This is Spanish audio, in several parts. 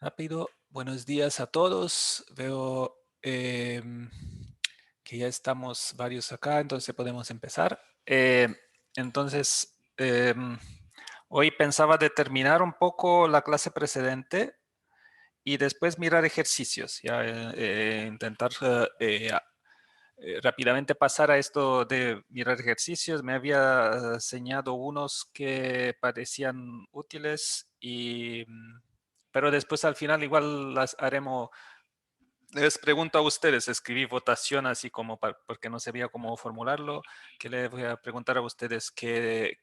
Rápido, buenos días a todos. Veo que ya estamos varios acá, entonces podemos empezar. Entonces, hoy pensaba determinar un poco la clase precedente y después mirar ejercicios, ya intentar rápidamente pasar a esto de mirar ejercicios. Me había enseñado unos que parecían útiles pero después al final igual las haremos. Les pregunto a ustedes, escribí votación así como porque no sabía cómo formularlo, que les voy a preguntar a ustedes qué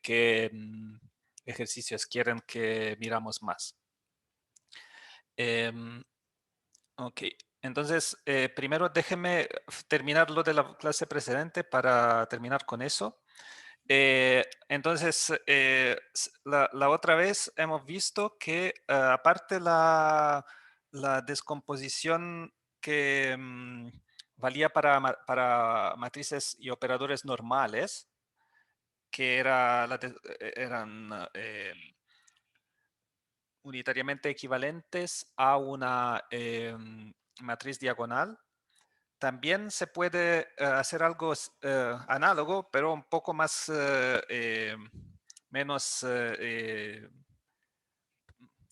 ejercicios quieren que miramos más. Em, ok, entonces primero déjenme terminar lo de la clase precedente para terminar con eso. Entonces, la otra vez hemos visto que aparte la descomposición que valía para matrices y operadores normales, que eran unitariamente equivalentes a una matriz diagonal. También se puede hacer algo análogo, pero un poco más, menos,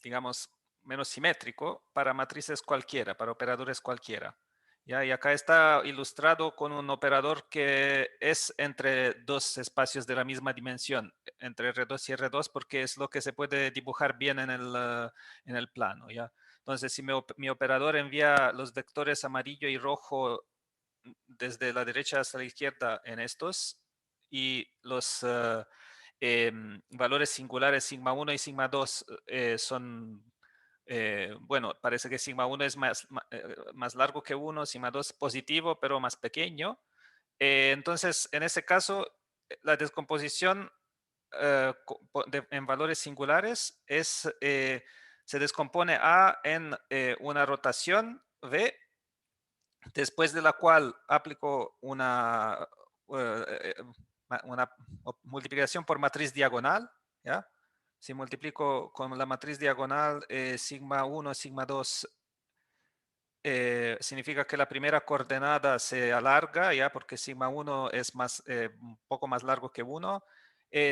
digamos, menos simétrico para matrices cualquiera, para operadores cualquiera. ¿Ya? Y acá está ilustrado con un operador que es entre dos espacios de la misma dimensión, entre R2 y R2, porque es lo que se puede dibujar bien en el plano. ¿Ya? Entonces, si mi operador envía los vectores amarillo y rojo desde la derecha hasta la izquierda en estos y los valores singulares sigma 1 y sigma 2 son, bueno, parece que sigma 1 es más largo que 1, sigma 2 positivo, pero más pequeño. Entonces, en ese caso, la descomposición en valores singulares se descompone A en una rotación V, después de la cual aplico eh, una multiplicación por matriz diagonal, ¿ya? Si multiplico con la matriz diagonal sigma 1, sigma 2, significa que la primera coordenada se alarga, ¿ya? Porque sigma 1 es un poco más largo que 1.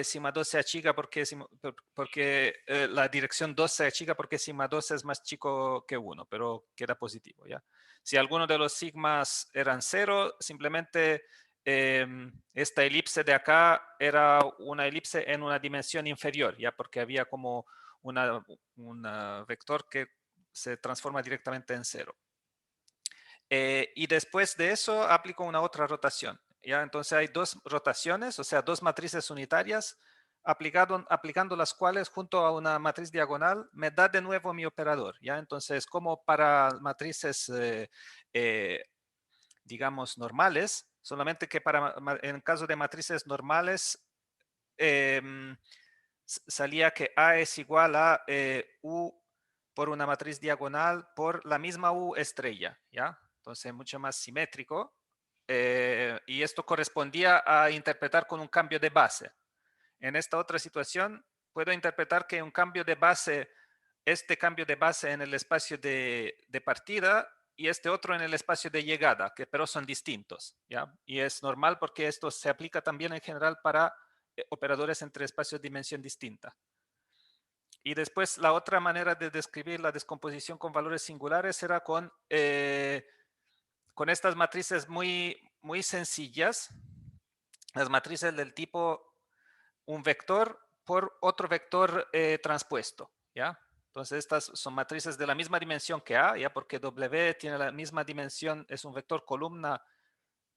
Sigma 2 se achica porque la dirección 2 se achica porque sigma 2 es más chico que 1, pero queda positivo, ¿ya? Si alguno de los sigmas eran 0, simplemente esta elipse de acá era una elipse en una dimensión inferior, ¿ya? Porque había como un vector que se transforma directamente en 0. Y después de eso aplico una otra rotación. ¿Ya? Entonces hay dos rotaciones, o sea, dos matrices unitarias, aplicando las cuales junto a una matriz diagonal me da de nuevo mi operador. ¿Ya? Entonces, como para matrices, digamos, normales, solamente que en caso de matrices normales, salía que A es igual a U por una matriz diagonal por la misma U estrella, ¿ya? Entonces, mucho más simétrico. Y esto correspondía a interpretar con un cambio de base. En esta otra situación, puedo interpretar que un cambio de base, este cambio de base en el espacio de partida y este otro en el espacio de llegada, que pero son distintos, ¿ya? Y es normal porque esto se aplica también en general para operadores entre espacios de dimensión distinta. Y después la otra manera de describir la descomposición con valores singulares era con estas matrices muy sencillas, las matrices del tipo un vector por otro vector transpuesto, ¿ya? Entonces estas son matrices de la misma dimensión que A, ¿ya? Porque W tiene la misma dimensión, es un vector columna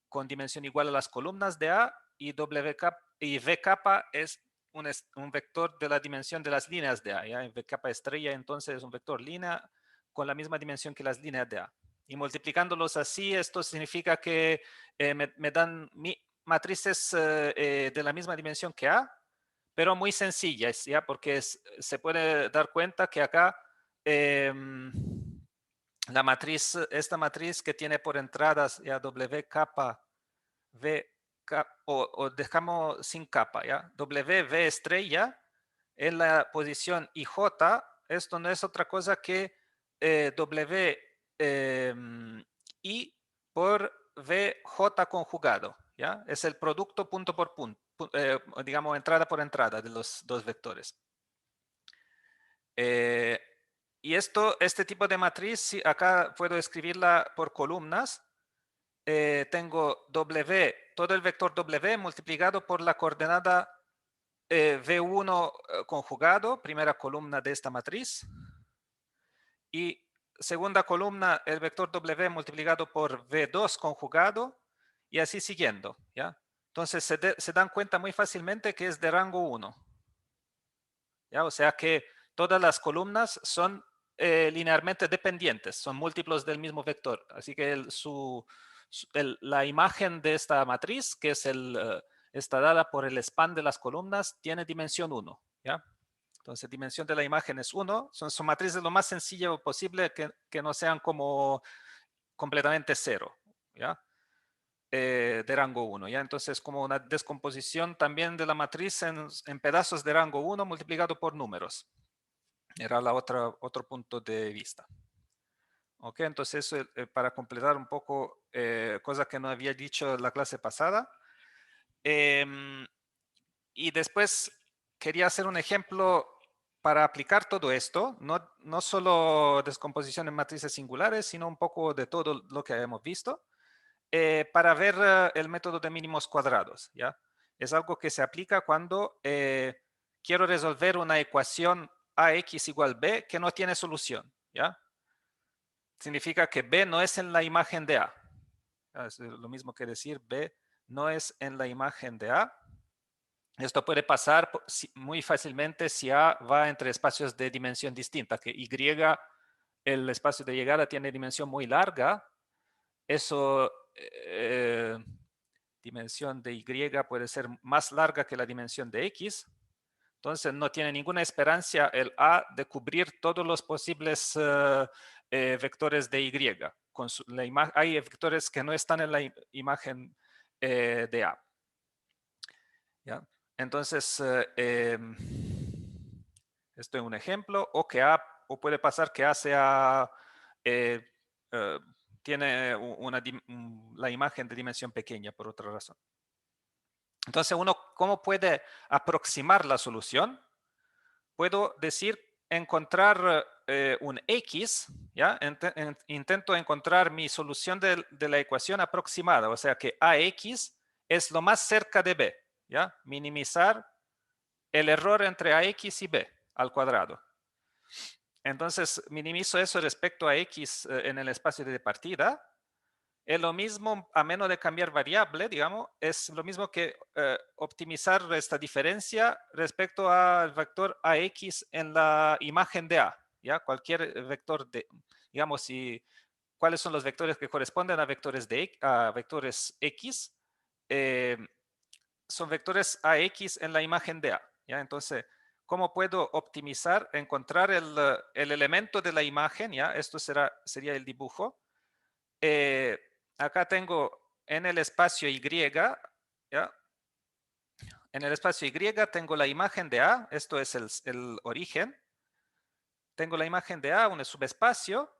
con dimensión igual a las columnas de A, y V capa es un vector de la dimensión de las líneas de A, ¿ya? V capa estrella entonces es un vector línea con la misma dimensión que las líneas de A. Y multiplicándolos así, esto significa que me dan matrices de la misma dimensión que A, pero muy sencillas, ¿ya? Porque se puede dar cuenta que acá esta matriz que tiene por entradas ya W capa, V capa, o dejamos sin capa, ¿ya? W, V estrella en la posición IJ, esto no es otra cosa que W I por VJ conjugado, ¿ya? Es el producto punto por punto, digamos entrada por entrada de los dos vectores. Y este tipo de matriz, acá puedo escribirla por columnas. Tengo W, todo el vector W multiplicado por la coordenada V1 conjugado, primera columna de esta matriz. Y segunda columna, el vector W multiplicado por V2 conjugado, y así siguiendo, ¿ya? Entonces se dan cuenta muy fácilmente que es de rango 1, ¿ya? O sea que todas las columnas son linealmente dependientes, son múltiplos del mismo vector. Así que la imagen de esta matriz, que es está dada por el span de las columnas, tiene dimensión 1, ¿ya? Entonces, dimensión de la imagen es 1. Son matrices lo más sencillo posible que no sean como completamente 0, ¿ya? De rango 1, ¿ya? Entonces, como una descomposición también de la matriz en pedazos de rango 1 multiplicado por números. Era otro punto de vista. Ok, entonces eso para completar un poco, cosa que no había dicho en la clase pasada. Y después quería hacer un ejemplo para aplicar todo esto, no solo descomposición en matrices singulares, sino un poco de todo lo que hemos visto, para ver el método de mínimos cuadrados, ¿ya? Es algo que se aplica cuando quiero resolver una ecuación ax igual b que no tiene solución, ¿ya? Significa que b no es en la imagen de a. Es lo mismo que decir b no es en la imagen de a. Esto puede pasar muy fácilmente si A va entre espacios de dimensión distinta, que Y, el espacio de llegada, tiene dimensión muy larga. Eso, dimensión de Y puede ser más larga que la dimensión de X. Entonces no tiene ninguna esperanza el A de cubrir todos los posibles vectores de Y. Hay vectores que no están en la imagen de A, ¿ya? Entonces, esto es un ejemplo, o puede pasar que A sea, tiene la imagen de dimensión pequeña por otra razón. Entonces, ¿cómo puede aproximar la solución? Puedo decir, encontrar un X, ¿ya? Intento encontrar mi solución de la ecuación aproximada, o sea que AX es lo más cerca de B, ¿ya? Minimizar el error entre ax y b al cuadrado. Entonces, minimizo eso respecto a x en el espacio de partida. Es lo mismo, a menos de cambiar variable, digamos, es lo mismo que optimizar esta diferencia respecto al vector ax en la imagen de a, ¿ya? Cualquier vector de, digamos, cuáles son los vectores que corresponden a vectores x, son vectores ax en la imagen de a, ¿ya? Entonces, ¿cómo puedo optimizar, encontrar el elemento de la imagen? ¿Ya? Esto sería el dibujo. Acá tengo en el espacio Y, ¿ya? En el espacio Y tengo la imagen de A, esto es el origen. Tengo la imagen de A, un subespacio.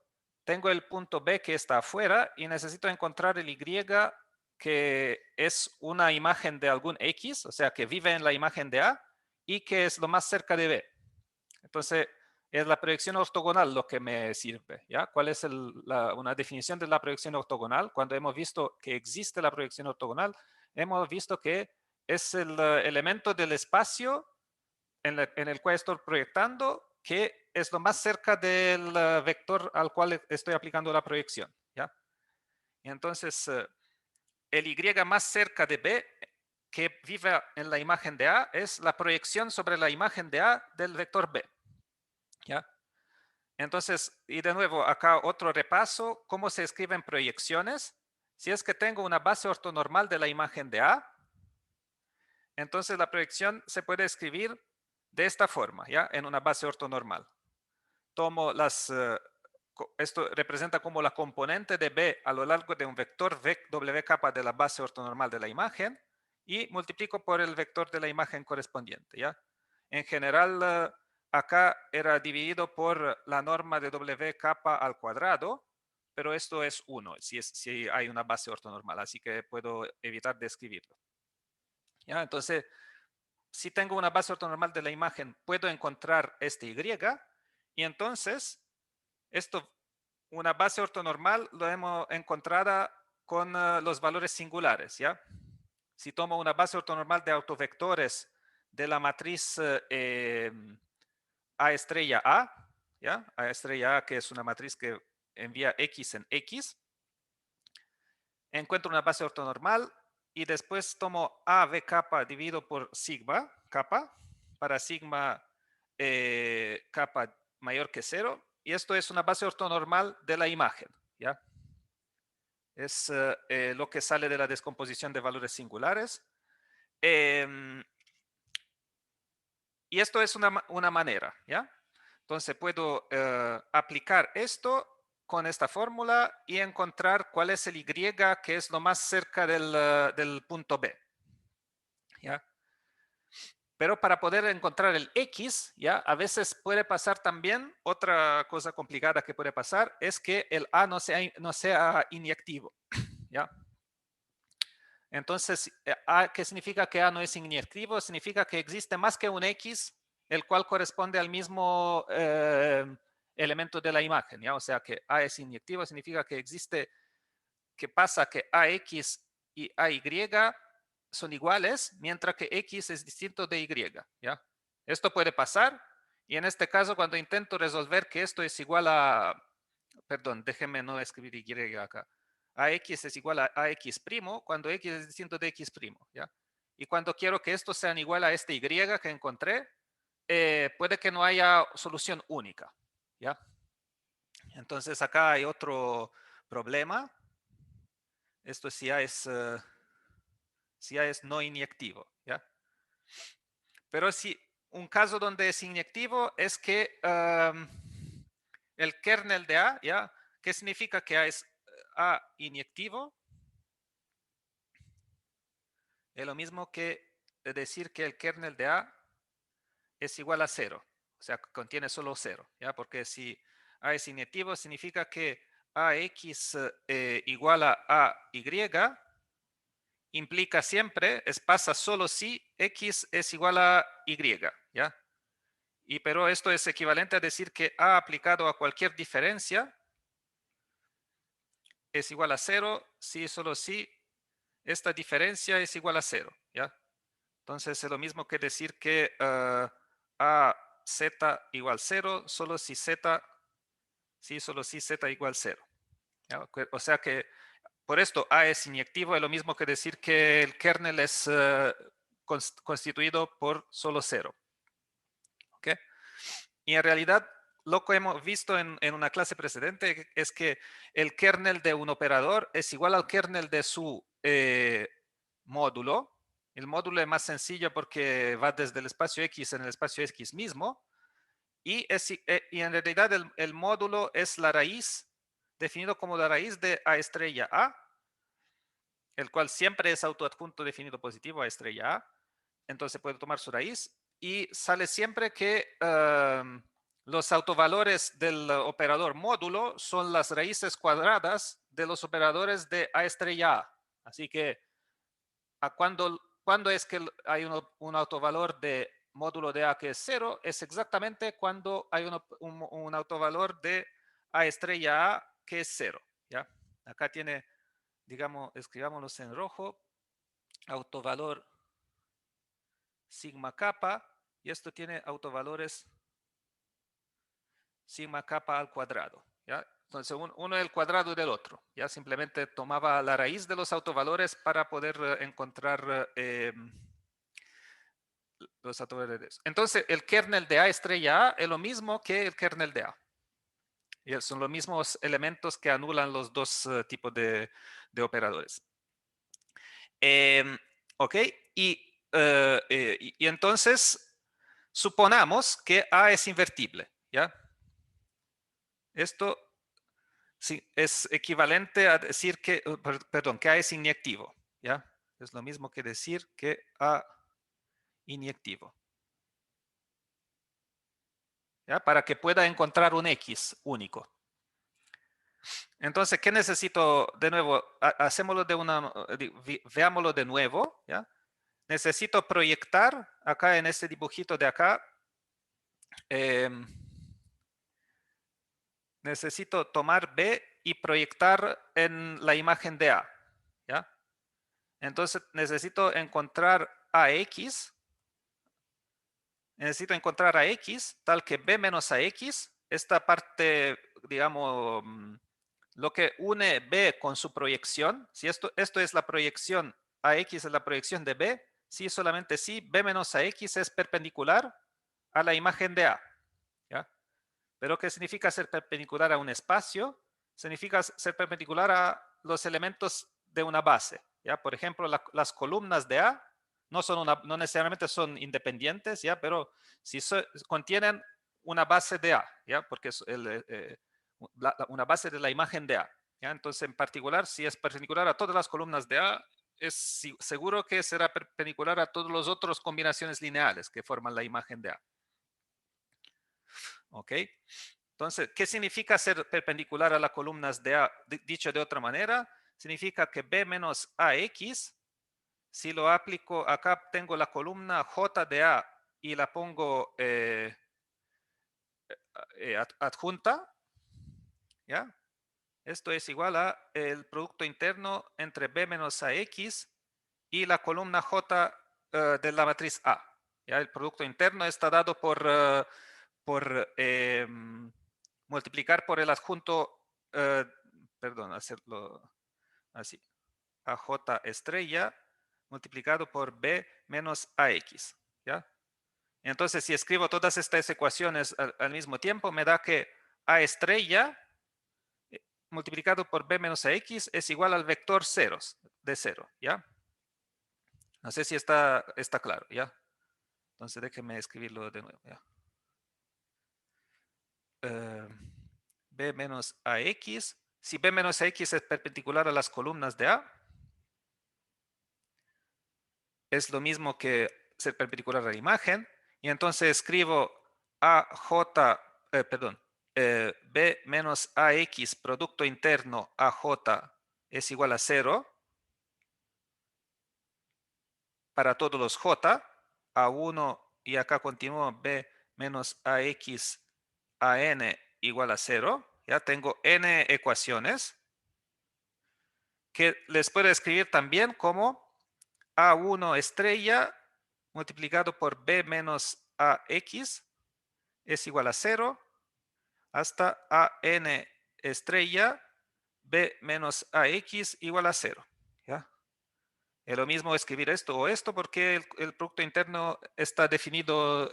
Tengo el punto B que está afuera y necesito encontrar el Y que es una imagen de algún X, o sea, que vive en la imagen de A y que es lo más cerca de B. Entonces, es la proyección ortogonal lo que me sirve, ¿ya? ¿Cuál es una definición de la proyección ortogonal? Cuando hemos visto que existe la proyección ortogonal, hemos visto que es el elemento del espacio en el cual estoy proyectando que es lo más cerca del vector al cual estoy aplicando la proyección, ¿ya? Y entonces, el Y más cerca de B que vive en la imagen de A es la proyección sobre la imagen de A del vector B, ¿ya? Entonces, y de nuevo, acá otro repaso, ¿cómo se escriben proyecciones? Si es que tengo una base ortonormal de la imagen de A, entonces la proyección se puede escribir de esta forma, ¿ya? En una base ortonormal. Tomo esto representa como la componente de B a lo largo de un vector W capa de la base ortonormal de la imagen y multiplico por el vector de la imagen correspondiente, ¿ya? En general, acá era dividido por la norma de W capa al cuadrado, pero esto es 1 si hay una base ortonormal, así que puedo evitar de escribirlo. ¿Ya? Entonces, si tengo una base ortonormal de la imagen, puedo encontrar este Y, y entonces, una base ortonormal lo hemos encontrada con los valores singulares, ¿ya? Si tomo una base ortonormal de autovectores de la matriz A estrella A, ¿ya? A estrella A, que es una matriz que envía X en X, encuentro una base ortonormal y después tomo AB capa dividido por sigma capa para sigma capa mayor que 0, y esto es una base ortonormal de la imagen, ¿ya? Es lo que sale de la descomposición de valores singulares. Y esto es una manera, ¿ya? Entonces puedo aplicar esto con esta fórmula y encontrar cuál es el Y que es lo más cerca del punto B, ¿ya? Pero para poder encontrar el X, ¿ya? A veces puede pasar también, otra cosa complicada que puede pasar es que el A no sea inyectivo, ¿ya? Entonces, ¿qué significa que A no es inyectivo? Significa que existe más que un X, el cual corresponde al mismo elemento de la imagen, ¿ya? O sea, que A es inyectivo significa que existe, que pasa que AX y AY son iguales, mientras que X es distinto de Y, ¿ya? Esto puede pasar, y en este caso, cuando intento resolver que esto es igual a, perdón, déjenme no escribir Y acá. AX es igual a AX primo cuando X es distinto de X primo, ¿ya? Y cuando quiero que estos sean igual a este Y que encontré, puede que no haya solución única, ¿ya? Entonces acá hay otro problema. Esto si A es no inyectivo, ¿ya? Pero si un caso donde es inyectivo es que el kernel de A, ¿ya? ¿Qué significa que A es A inyectivo? Es lo mismo que decir que el kernel de A es igual a 0, o sea, contiene solo 0, ¿ya? Porque si A es inyectivo, significa que AX igual a AY implica siempre, pasa solo si X es igual a Y, ¿ya? Pero esto es equivalente a decir que A aplicado a cualquier diferencia es igual a 0 si solo si esta diferencia es igual a 0, ¿ya? Entonces es lo mismo que decir que a z igual 0 solo si z igual 0. ¿Ya? O sea que por esto A es inyectivo, es lo mismo que decir que el kernel es constituido por solo 0. ¿Okay? Y en realidad lo que hemos visto en una clase precedente es que el kernel de un operador es igual al kernel de su módulo. El módulo es más sencillo porque va desde el espacio X en el espacio X mismo. Y en realidad el módulo es la raíz, definido como la raíz de A estrella A, el cual siempre es autoadjunto definido positivo a estrella A. Entonces puedo tomar su raíz y sale siempre que los autovalores del operador módulo son las raíces cuadradas de los operadores de A estrella A. Así que cuando es que hay un autovalor de módulo de A que es 0, es exactamente cuando hay un autovalor de A estrella A que es 0. ¿Ya? Acá tiene, digamos, escribámoslos en rojo, autovalor sigma capa, y esto tiene autovalores sigma capa al cuadrado, ¿ya? Entonces uno es el cuadrado del otro, ya simplemente tomaba la raíz de los autovalores para poder encontrar los autovalores. Entonces el kernel de A estrella A es lo mismo que el kernel de A. Y son los mismos elementos que anulan los dos tipos de operadores. Ok, y entonces suponamos que A es invertible, ¿ya? Esto sí, es equivalente a decir que, perdón, que A es inyectivo, ¿ya? Es lo mismo que decir que A inyectivo. ¿ya? Para que pueda encontrar un X único. Entonces, ¿qué necesito? De nuevo, hacémoslo veámoslo de nuevo, ¿ya? Necesito proyectar acá en este dibujito de acá. Necesito tomar B y proyectar en la imagen de A, ¿ya? Entonces, necesito encontrar a X. Necesito encontrar a X tal que B menos a X, esta parte, digamos, lo que une B con su proyección, si esto es la proyección, AX es la proyección de B, si solamente si B menos AX es perpendicular a la imagen de A. ¿Ya? Pero ¿qué significa ser perpendicular a un espacio? Significa ser perpendicular a los elementos de una base. ¿Ya? Por ejemplo, las columnas de A no necesariamente son independientes, ¿ya? Pero si contienen una base de A, ¿ya? Porque es una base de la imagen de A. ¿Ya? Entonces, en particular, si es perpendicular a todas las columnas de A, es seguro que será perpendicular a todas las otras combinaciones lineales que forman la imagen de A. ¿Ok? Entonces, ¿qué significa ser perpendicular a las columnas de A? Dicho de otra manera, significa que B menos AX, si lo aplico, acá tengo la columna J de A y la pongo adjunta, ¿ya? Esto es igual a el producto interno entre B menos AX y la columna J de la matriz A. ¿Ya? El producto interno está dado por multiplicar por el adjunto, perdón, hacerlo así, AJ estrella multiplicado por B menos AX. ¿Ya? Entonces, si escribo todas estas ecuaciones al mismo tiempo, me da que A estrella multiplicado por B menos AX es igual al vector ceros de 0. ¿Ya? No sé si está claro. ¿Ya? Entonces, déjenme escribirlo de nuevo. ¿Ya? B menos AX. Si B menos AX es perpendicular a las columnas de A, es lo mismo que ser perpendicular a la imagen. Y entonces escribo AJ, perdón, B menos AX producto interno AJ es igual a 0 para todos los J, A1 y acá continúo B menos AX a N igual a 0. Ya tengo N ecuaciones que les puedo escribir también como A1 estrella multiplicado por B menos AX es igual a 0 hasta AN estrella B menos AX igual a 0. ¿Ya? Es lo mismo escribir esto o esto porque el producto interno está definido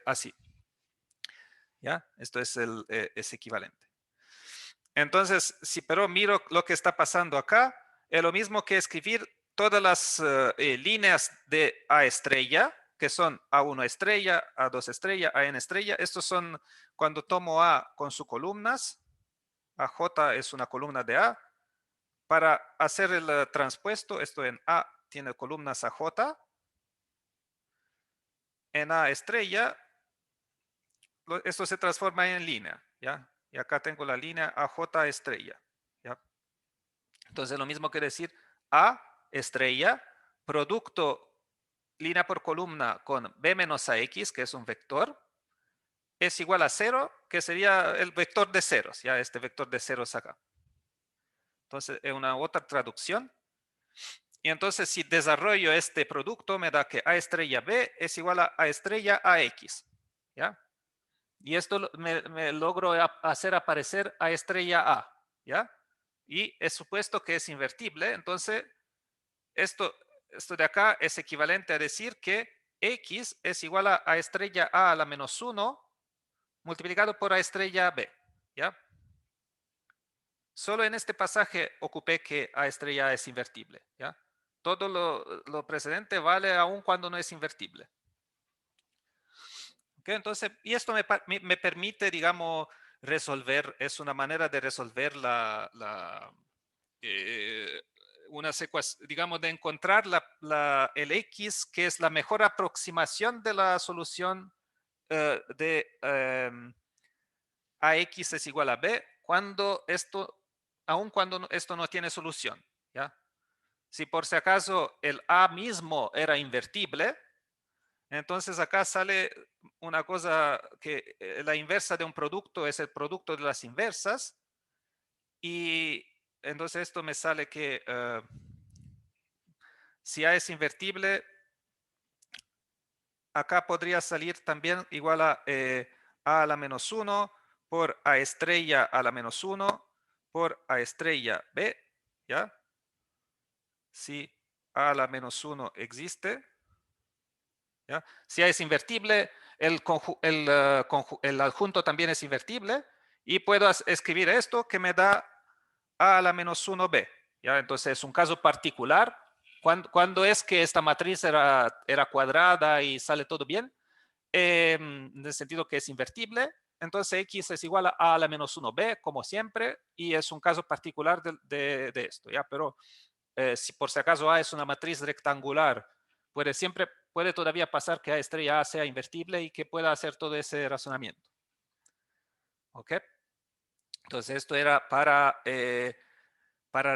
así. ¿Ya? Esto es equivalente. Entonces, si pero miro lo que está pasando acá, es lo mismo que escribir todas las líneas de A estrella, que son A1 estrella, A2 estrella, AN estrella. Estos son cuando tomo A con sus columnas. AJ es una columna de A. Para hacer el transpuesto, esto en A tiene columnas AJ. En A estrella, esto se transforma en línea, ¿ya? Y acá tengo la línea AJ estrella, ¿ya? Entonces, lo mismo que decir A estrella, producto línea por columna con B menos AX, que es un vector, es igual a 0, que sería el vector de ceros, ya este vector de ceros acá. Entonces, es una otra traducción. Y entonces, si desarrollo este producto, me da que A estrella B es igual a estrella AX, ¿ya? Y esto me logro hacer aparecer A estrella A, ¿ya? Y es supuesto que es invertible, entonces esto de acá es equivalente a decir que X es igual a estrella A a la menos 1 multiplicado por A estrella B, ¿ya? Solo en este pasaje ocupé que A estrella A es invertible, ¿ya? Todo lo precedente vale aun cuando no es invertible. ¿Okay? Entonces, y esto me permite, digamos, resolver, es una manera de resolver una secuencia, digamos, de encontrar el X, que es la mejor aproximación de la solución AX es igual a B aun cuando esto no tiene solución, ¿ya? Si por si acaso el A mismo era invertible, entonces acá sale una cosa que la inversa de un producto es el producto de las inversas, y entonces esto me sale que si A es invertible, acá podría salir también igual a A a la menos 1 por A estrella a la menos 1 por A estrella B, ¿ya? Si A a la menos 1 existe, ¿ya? Si A es invertible, el adjunto también es invertible, y puedo escribir esto que me da A a la menos 1B, ¿ya? Entonces es un caso particular. ¿Cuándo es que esta matriz era cuadrada y sale todo bien? En el sentido que es invertible. Entonces X es igual a la menos 1B, como siempre, y es un caso particular de esto, ¿ya? Pero si por si acaso A es una matriz rectangular, puede todavía pasar que A estrella A sea invertible y que pueda hacer todo ese razonamiento. ¿Ok? Entonces esto era para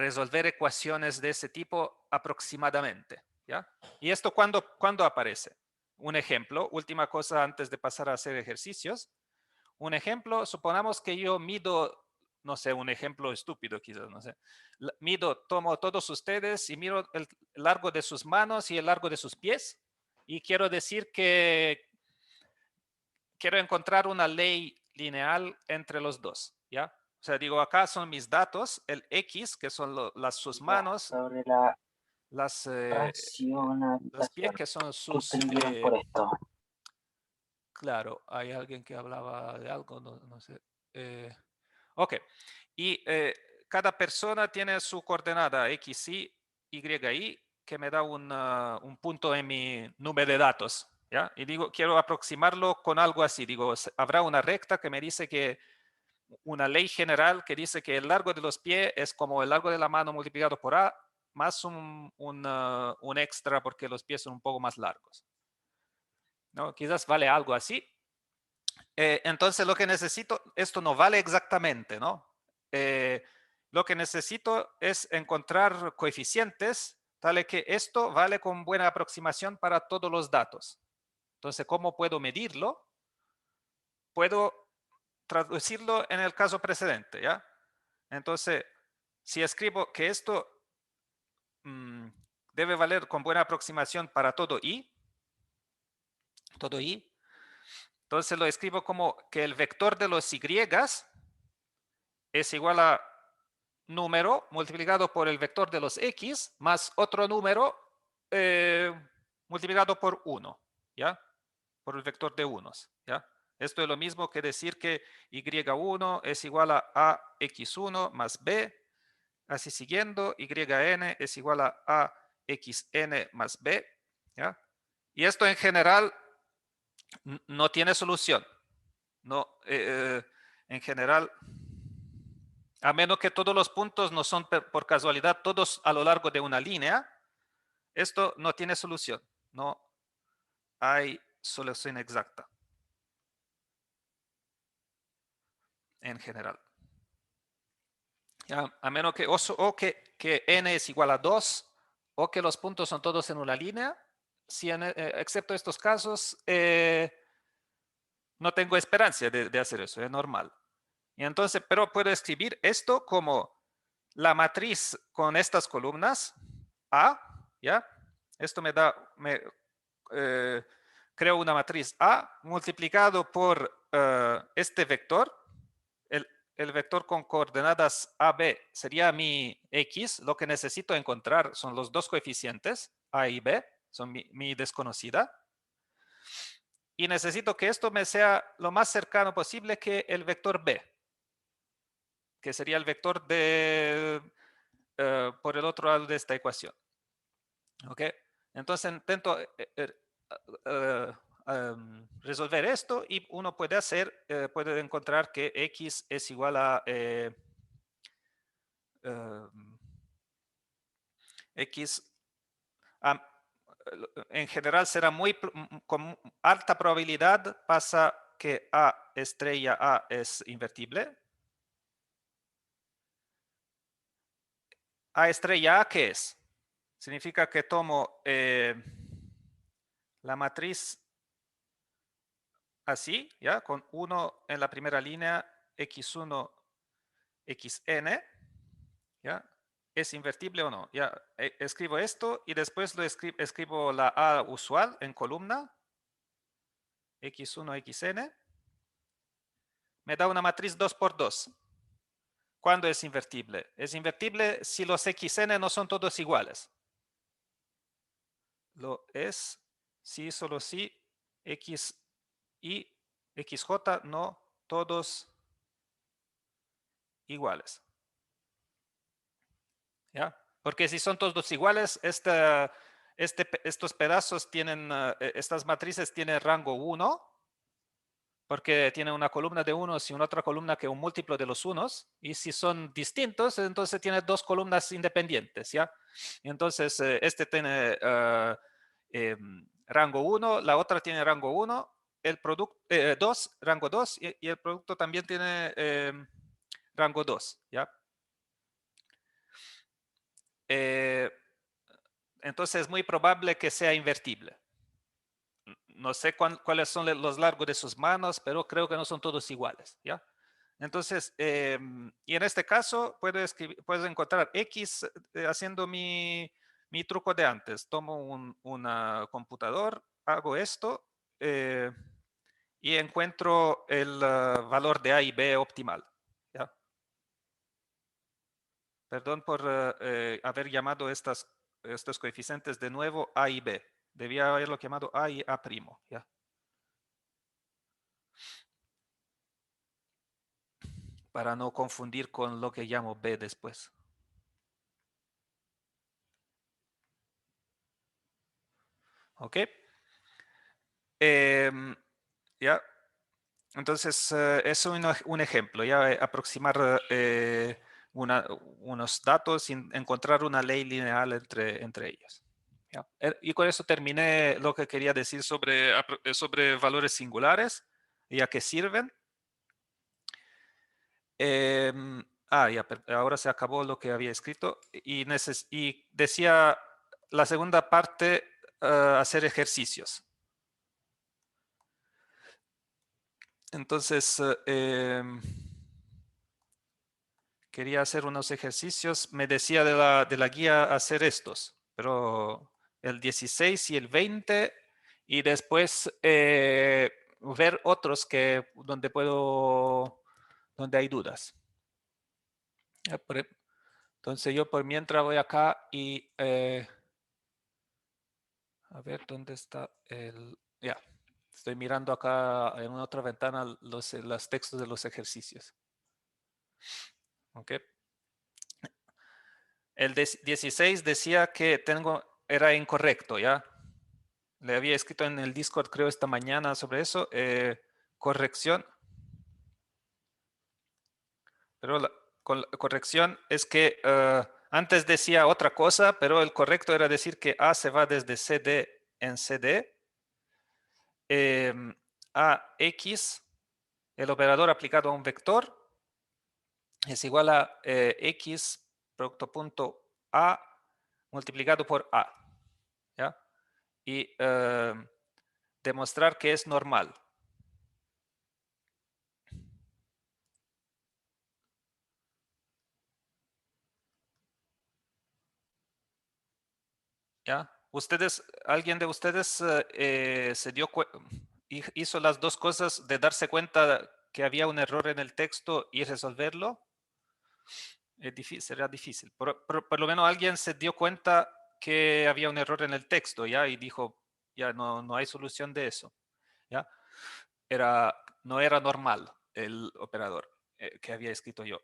resolver ecuaciones de ese tipo aproximadamente, ¿ya? ¿Y esto cuándo aparece? Un ejemplo, última cosa antes de pasar a hacer ejercicios. Un ejemplo, supongamos que yo mido, no sé, un ejemplo estúpido quizás, no sé. Tomo todos ustedes y miro el largo de sus manos y el largo de sus pies, y quiero decir que quiero encontrar una ley lineal entre los dos, ¿ya? O sea, digo, acá son mis datos, el X, que son sus manos, sobre la los pies, racionalización que son que sus... entendieron por esto. claro, hay alguien que hablaba de algo, no sé. Ok, y cada persona tiene su coordenada XY, YY, que me da un punto en mi nube de datos, ¿ya? Y digo, quiero aproximarlo con algo así. Digo, habrá una recta que me dice que una ley general que dice que el largo de los pies es como el largo de la mano multiplicado por A, más un extra porque los pies son un poco más largos, ¿no? Quizás vale algo así. Entonces lo que necesito, esto no vale exactamente, ¿no? Lo que necesito es encontrar coeficientes tales que esto vale con buena aproximación para todos los datos. Entonces, ¿cómo puedo medirlo? Puedo traducirlo en el caso precedente, ¿ya? Entonces, si escribo que esto debe valer con buena aproximación para todo i, entonces lo escribo como que el vector de los y es igual a número multiplicado por el vector de los x más otro número multiplicado por 1, ¿ya? Por el vector de unos, ¿ya? Esto es lo mismo que decir que y1 es igual a ax1 más b, así siguiendo, yn es igual a axn más b, ¿ya? Y esto en general no tiene solución. No, en general, a menos que todos los puntos no son por casualidad todos a lo largo de una línea, esto no tiene solución. No hay solución exacta en general. ¿Ya? A menos que n es igual a 2 o que los puntos son todos en una línea. Si excepto estos casos, no tengo esperanza de hacer eso, es normal. Y entonces, pero puedo escribir esto como la matriz con estas columnas A, ¿ya? Esto creo una matriz A multiplicado por este vector. El vector con coordenadas AB sería mi X. Lo que necesito encontrar son los dos coeficientes, A y B, son mi desconocida. Y necesito que esto me sea lo más cercano posible que el vector B, que sería el vector por el otro lado de esta ecuación. ¿Ok? Entonces intento resolver esto y uno puede encontrar que X es igual a X en general será con alta probabilidad pasa que A estrella A es invertible. A estrella A, ¿qué es? Significa que tomo la matriz así, ¿ya? Con 1 en la primera línea, x1, xn, ¿ya? ¿Es invertible o no? Ya escribo esto y después escribo la A usual en columna, x1, xn. Me da una matriz 2 por 2. ¿Cuándo es invertible? Es invertible si los xn no son todos iguales. Lo es si solo si x y xj no todos iguales. ¿Ya? Porque si son todos iguales, estos pedazos tienen, estas matrices tienen rango 1, porque tienen una columna de unos y una otra columna que es un múltiplo de los unos, y si son distintos, entonces tiene dos columnas independientes, ¿ya? Y entonces este tiene rango 1, la otra tiene rango 1, el producto 2, rango 2, y el producto también tiene rango 2, ¿ya? Entonces es muy probable que sea invertible. No sé cuáles son los largos de sus manos, pero creo que no son todos iguales, ¿ya? Entonces, y en este caso puedo encontrar X haciendo mi truco de antes. Tomo un computador, hago esto y encuentro el valor de A y B optimal, ¿ya? Perdón por haber llamado estos coeficientes de nuevo A y B. Debía haberlo llamado A y A', ¿ya? Para no confundir con lo que llamo B después. ¿Ok? Ya. Entonces, es un ejemplo, ya aproximar unos datos y encontrar una ley lineal entre ellos. ¿Ya? Y con eso terminé lo que quería decir sobre valores singulares y a qué sirven. Ya, ahora se acabó lo que había escrito y decía la segunda parte, hacer ejercicios. Entonces, quería hacer unos ejercicios. Me decía de la guía hacer estos, pero el 16 y el 20 y después ver otros donde hay dudas. Entonces yo por mientras voy acá y a ver dónde está el... Ya, estoy mirando acá en una otra ventana los textos de los ejercicios. ¿Ok? El 16 decía que era incorrecto, ¿ya? Le había escrito en el Discord, creo, esta mañana sobre eso. Corrección. Pero la corrección es que antes decía otra cosa, pero el correcto era decir que A se va desde CD en CD. A X, el operador aplicado a un vector, es igual a X producto punto A multiplicado por A. ¿Ya? Y demostrar que es normal. ¿Ya? ¿Alguien de ustedes hizo las dos cosas de darse cuenta que había un error en el texto y resolverlo? Será difícil. Por lo menos alguien se dio cuenta que había un error en el texto, ¿ya? Y dijo, ya no hay solución de eso, ¿ya? No era normal el operador que había escrito yo.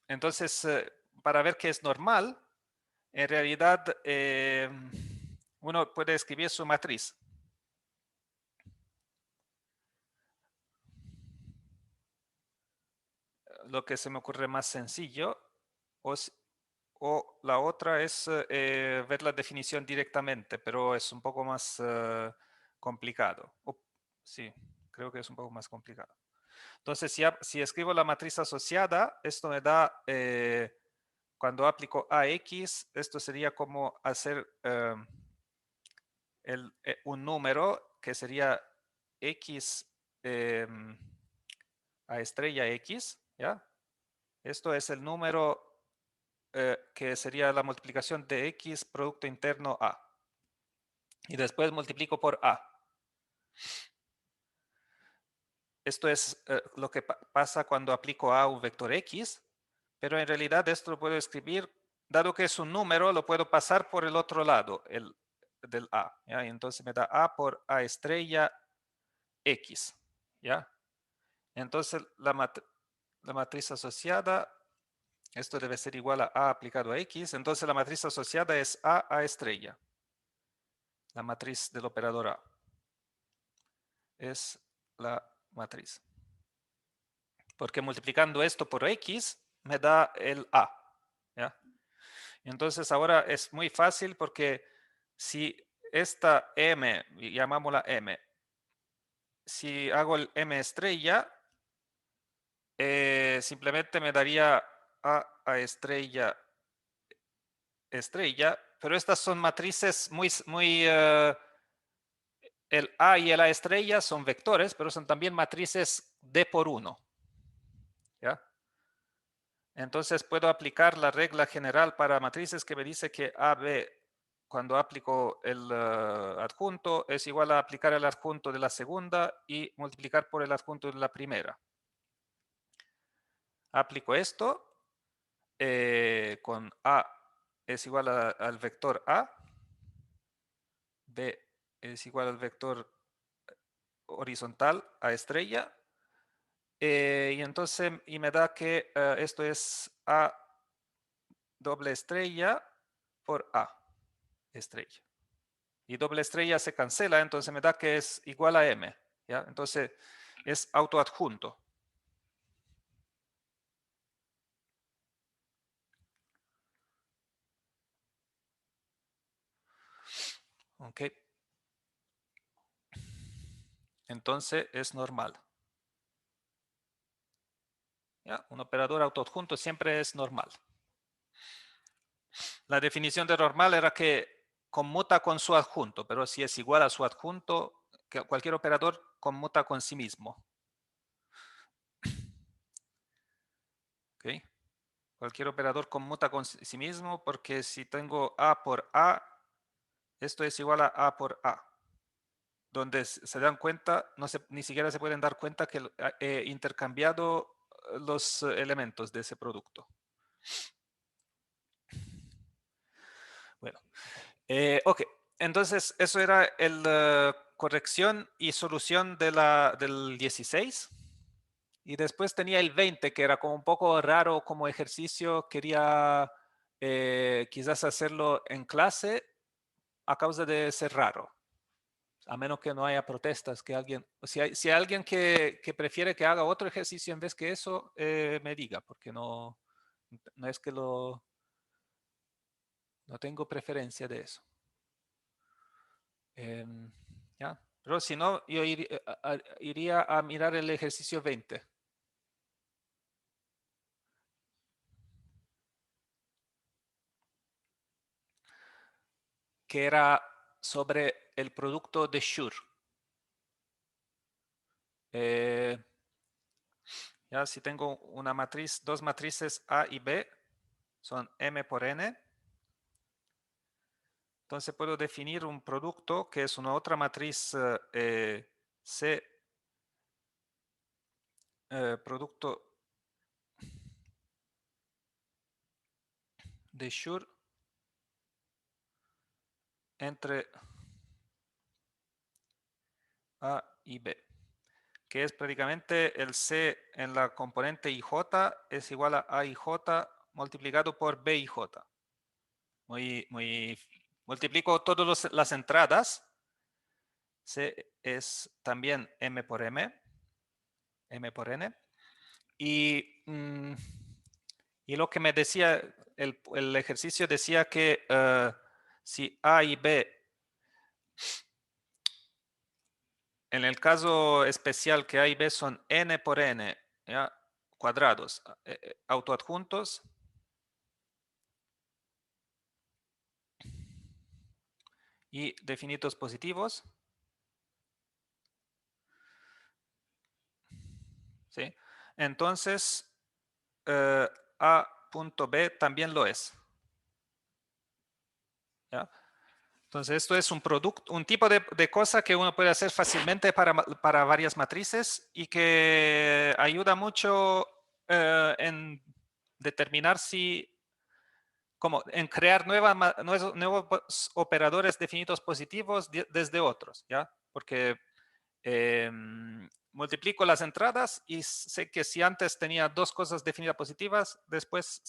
Entonces, para ver qué es normal, en realidad uno puede escribir su matriz. Lo que se me ocurre más sencillo o la otra es ver la definición directamente, pero es un poco más complicado. Sí, creo que es un poco más complicado. Entonces, si escribo la matriz asociada, esto me da, cuando aplico AX, esto sería como hacer un número que sería X a estrella X, ¿ya? Esto es el número que sería la multiplicación de X producto interno A. Y después multiplico por A. Esto es lo que pasa cuando aplico A a un vector X, pero en realidad esto lo puedo escribir, dado que es un número, lo puedo pasar por el otro lado del A. ¿ya? Y entonces me da A por A estrella X. ¿ya? Entonces la matriz asociada, esto debe ser igual a aplicado a X, entonces la matriz asociada es A estrella. La matriz del operador A. Es la matriz. Porque multiplicando esto por X me da el A. ¿ya? Entonces ahora es muy fácil porque si esta M, llamámosla M, si hago el M estrella, simplemente me daría A estrella estrella, pero estas son matrices muy el A y el A estrella son vectores, pero son también matrices D por 1. ¿ya? Entonces puedo aplicar la regla general para matrices que me dice que AB, cuando aplico el adjunto, es igual a aplicar el adjunto de la segunda y multiplicar por el adjunto de la primera. Aplico esto con A es igual al vector A, B es igual al vector horizontal A estrella, y entonces me da que esto es A doble estrella por A estrella. Y doble estrella se cancela, entonces me da que es igual a M. ¿ya? Entonces es autoadjunto. ¿ok? Entonces es normal. ¿ya? Un operador autoadjunto siempre es normal. La definición de normal era que conmuta con su adjunto, pero si es igual a su adjunto, que cualquier operador conmuta con sí mismo. ¿ok? Cualquier operador conmuta con sí mismo porque si tengo A por A, esto es igual a A por A. Donde se dan cuenta, ni siquiera se pueden dar cuenta que he intercambiado los elementos de ese producto. Bueno, ok. Entonces, eso era la corrección y solución del 16. Y después tenía el 20, que era como un poco raro como ejercicio. Quería quizás hacerlo en clase a causa de ser raro. A menos que no haya protestas, que alguien, si hay alguien que prefiere que haga otro ejercicio en vez que eso, me diga, porque no es que no tengo preferencia de eso. ¿ya? Pero si no, yo iría a mirar el ejercicio 20. Que era sobre el producto de Schur. Ya si tengo una matriz, dos matrices A y B, son M por N. Entonces puedo definir un producto que es una otra matriz C, producto de Schur entre A y B, que es prácticamente el C en la componente IJ es igual a AIJ multiplicado por BIJ. Multiplico todas las entradas. C es también M por M, M por N. Y lo que me decía el ejercicio decía que si A y B, en el caso especial que A y B son n por n, ¿ya? Cuadrados autoadjuntos, y definitos positivos, ¿sí? Entonces, A.B también lo es, ¿ya? Entonces, esto es un producto, un tipo de cosa que uno puede hacer fácilmente para varias matrices y que ayuda mucho en determinar si, como en crear nuevos operadores definitos positivos desde otros, ¿ya? Porque multiplico las entradas y sé que si antes tenía dos cosas definidas positivas, después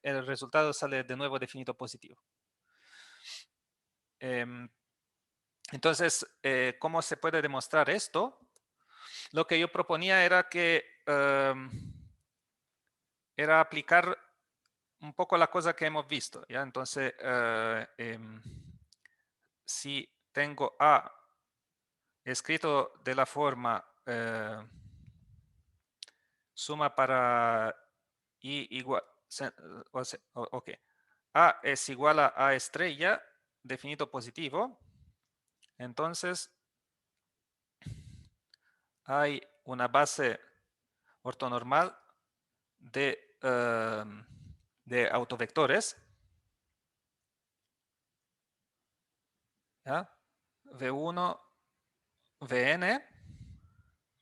el resultado sale de nuevo definido positivo. Entonces, ¿cómo se puede demostrar esto? Lo que yo proponía era que era aplicar un poco la cosa que hemos visto, ¿ya? Entonces, si tengo A escrito de la forma suma para I igual, ok, A es igual a A estrella, definido positivo, entonces hay una base ortonormal de autovectores, ¿ya? V1, Vn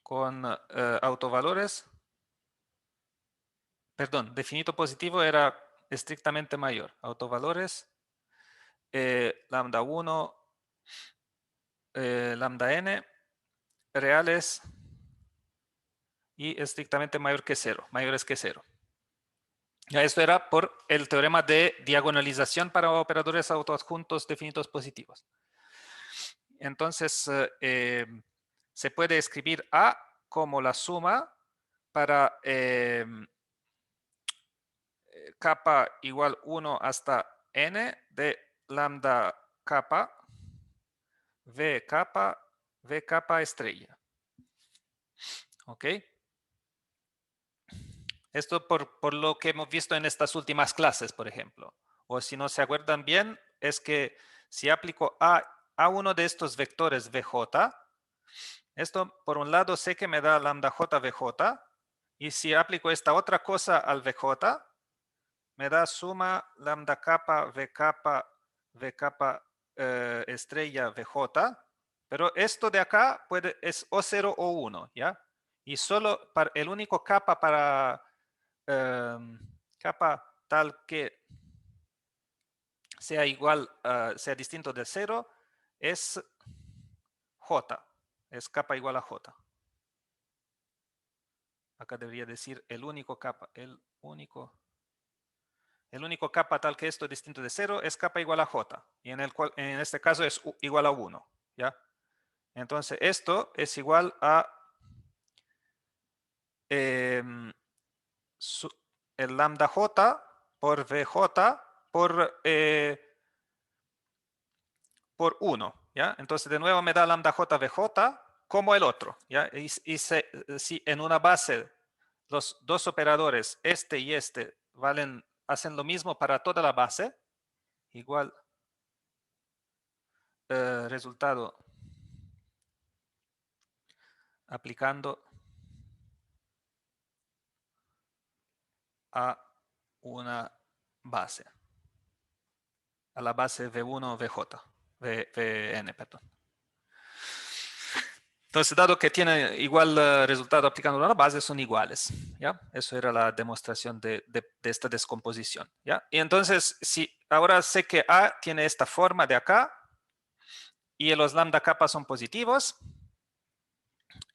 con autovalores, perdón, definido positivo era estrictamente mayor, autovalores lambda 1, lambda n, reales y estrictamente mayor que 0, mayores que 0. Ya esto era por el teorema de diagonalización para operadores autoadjuntos definidos positivos. Entonces, se puede escribir A como la suma para kappa igual 1 hasta n de lambda kappa, v kappa estrella. ¿Ok? Esto por lo que hemos visto en estas últimas clases, por ejemplo. O si no se acuerdan bien, es que si aplico a uno de estos vectores vj, esto por un lado sé que me da lambda j vj, y si aplico esta otra cosa al vj, me da suma lambda kappa v kappa estrella vj, pero esto de acá es o 0 o 1, ¿ya? Y solo el único kappa para kappa tal que sea igual, sea distinto de 0, es j, es kappa igual a j. Acá debería decir el único kappa, el único kappa tal que esto es distinto de 0 es kappa igual a j, y en este caso es igual a 1, ¿ya? Entonces esto es igual a el lambda j por vj por 1, ¿ya? Entonces de nuevo me da lambda j vj como el otro, ¿ya? Y si en una base los dos operadores, este y este, hacen lo mismo para toda la base, igual resultado aplicando a una base, a la base V1, VJ, Vn, perdón. Entonces, dado que tiene igual resultado aplicando a la base, son iguales, ¿ya? Eso era la demostración de esta descomposición, ¿ya? Y entonces, si ahora sé que A tiene esta forma de acá y los lambda kappa son positivos,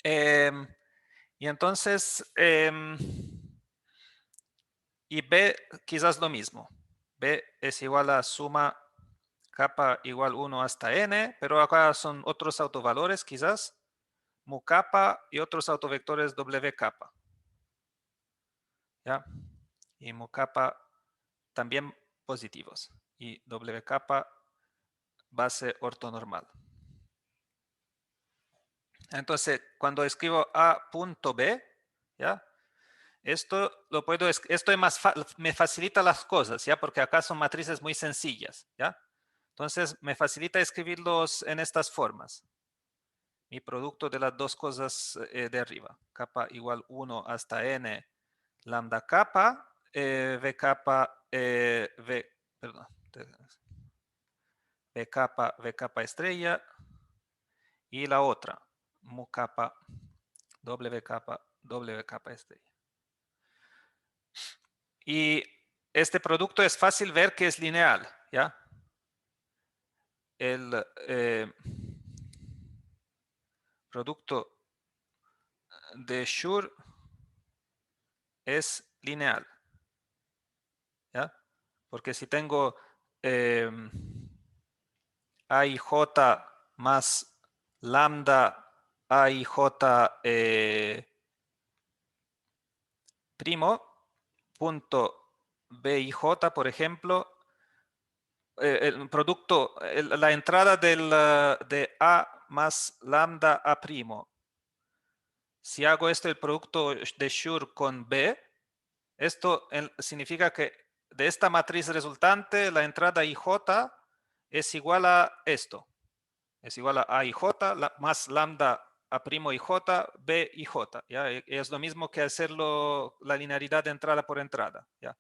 y entonces, y B quizás lo mismo. B es igual a suma kappa igual 1 hasta n, pero acá son otros autovalores quizás, mu kappa y otros autovectores w kappa. ¿Ya? Y mu kappa también positivos. Y W capa base ortonormal. Entonces, cuando escribo A punto B, ¿ya? Esto me facilita las cosas, ¿ya? Porque acá son matrices muy sencillas, ¿ya? Entonces, me facilita escribirlos en estas formas. Mi producto de las dos cosas de arriba. Capa igual 1 hasta n lambda capa, v capa, perdón, v capa estrella, y la otra, mu capa, w capa estrella. Y este producto es fácil ver que es lineal, ¿ya? El producto de Schur es lineal, ¿ya? Porque si tengo AIJ más lambda AIJ primo punto BIJ, por ejemplo, el producto, la entrada de A más lambda A primo. Si hago esto, el producto de Schur con B, esto significa que de esta matriz resultante, la entrada IJ es igual a esto. Es igual a AIJ más lambda A primo IJ, B IJ. ¿Ya? Es lo mismo que hacerlo la linearidad de entrada por entrada. ¿Ya?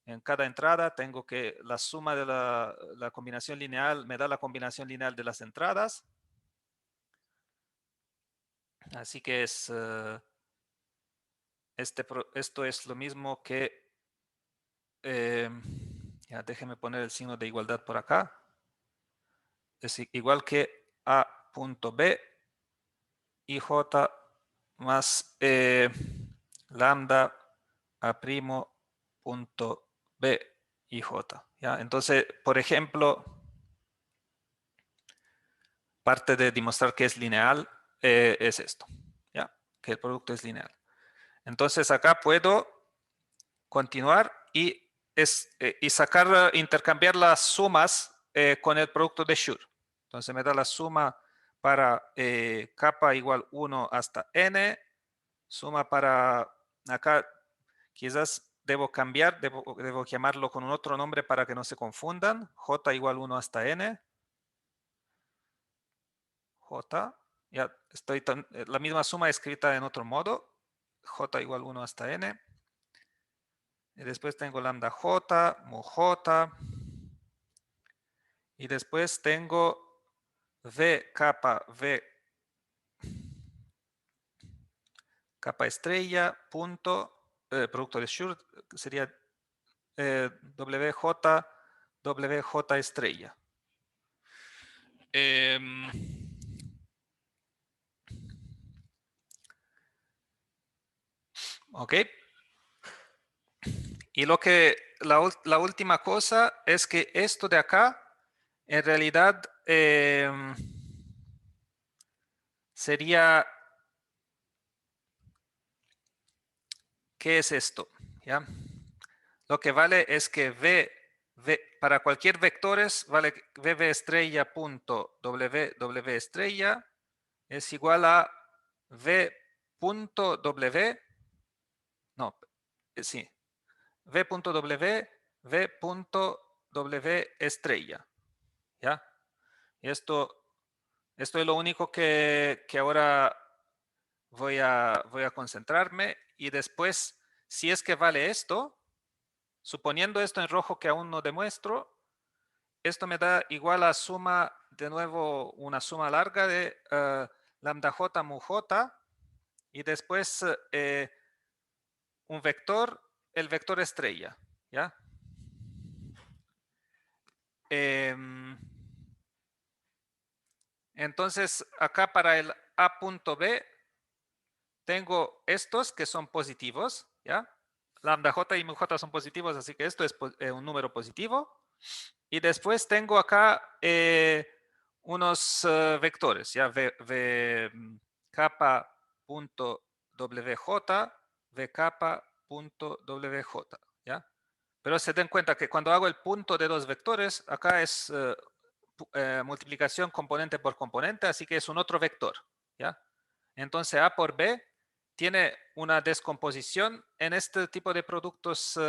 En cada entrada tengo que la suma de la combinación lineal me da la combinación lineal de las entradas. Así que es esto es lo mismo que ya déjeme poner el signo de igualdad por acá. Es igual que A punto B IJ más lambda A primo punto B IJ. ¿Ya? Entonces, por ejemplo, parte de demostrar que es lineal es esto, ¿ya? Que el producto es lineal. Entonces acá puedo continuar y intercambiar las sumas con el producto de Schur. Entonces me da la suma para capa igual 1 hasta n, suma para acá, quizás debo cambiar, debo llamarlo con un otro nombre para que no se confundan, j igual 1 hasta n, j, ya estoy la misma suma escrita en otro modo, j igual 1 hasta n. Y después tengo lambda j, mu j. Y después tengo v capa estrella punto, producto de Schur sería wj estrella. Ok. Y la última cosa es que esto de acá en realidad sería, ¿qué es esto? ¿Ya? Lo que vale es que para cualquier vectores vale v estrella punto w estrella es igual a v punto w, no, sí, v punto w estrella, ¿ya? Y esto es lo único que ahora voy a concentrarme, y después, si es que vale esto, suponiendo esto en rojo que aún no demuestro, esto me da igual a suma, de nuevo, una suma larga de lambda j mu j, y después un vector, el vector estrella, ¿ya? Entonces, acá para el A punto B, tengo estos que son positivos, ¿ya? Lambda j y mu j son positivos, así que esto es un número positivo. Y después tengo acá unos vectores, ¿ya? V capa punto wj, v capa punto wj, ¿ya? Pero se den cuenta que cuando hago el punto de dos vectores, acá es multiplicación componente por componente, así que es un otro vector, ¿ya? Entonces A por B tiene una descomposición en este tipo de productos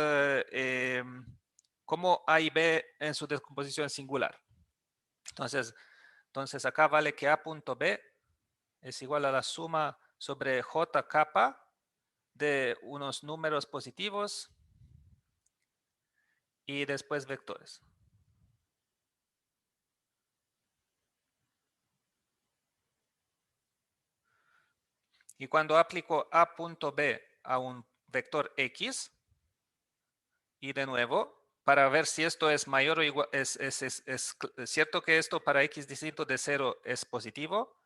como A y B en su descomposición singular. Entonces acá vale que A punto B es igual a la suma sobre J capa de unos números positivos y después vectores. Y cuando aplico A punto B a un vector X, y de nuevo, para ver si esto es mayor o igual, es cierto que esto para X distinto de 0 es positivo.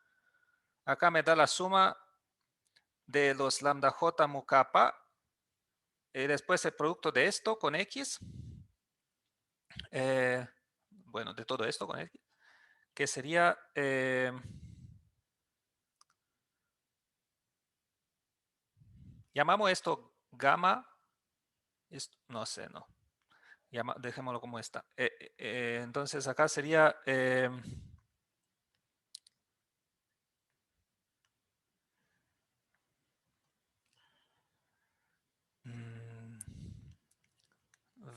Acá me da la suma de los lambda J mu kappa, y después el producto de esto con X, bueno, de todo esto con X, que sería llamamos esto gamma, no sé, no, dejémoslo como está. Entonces acá sería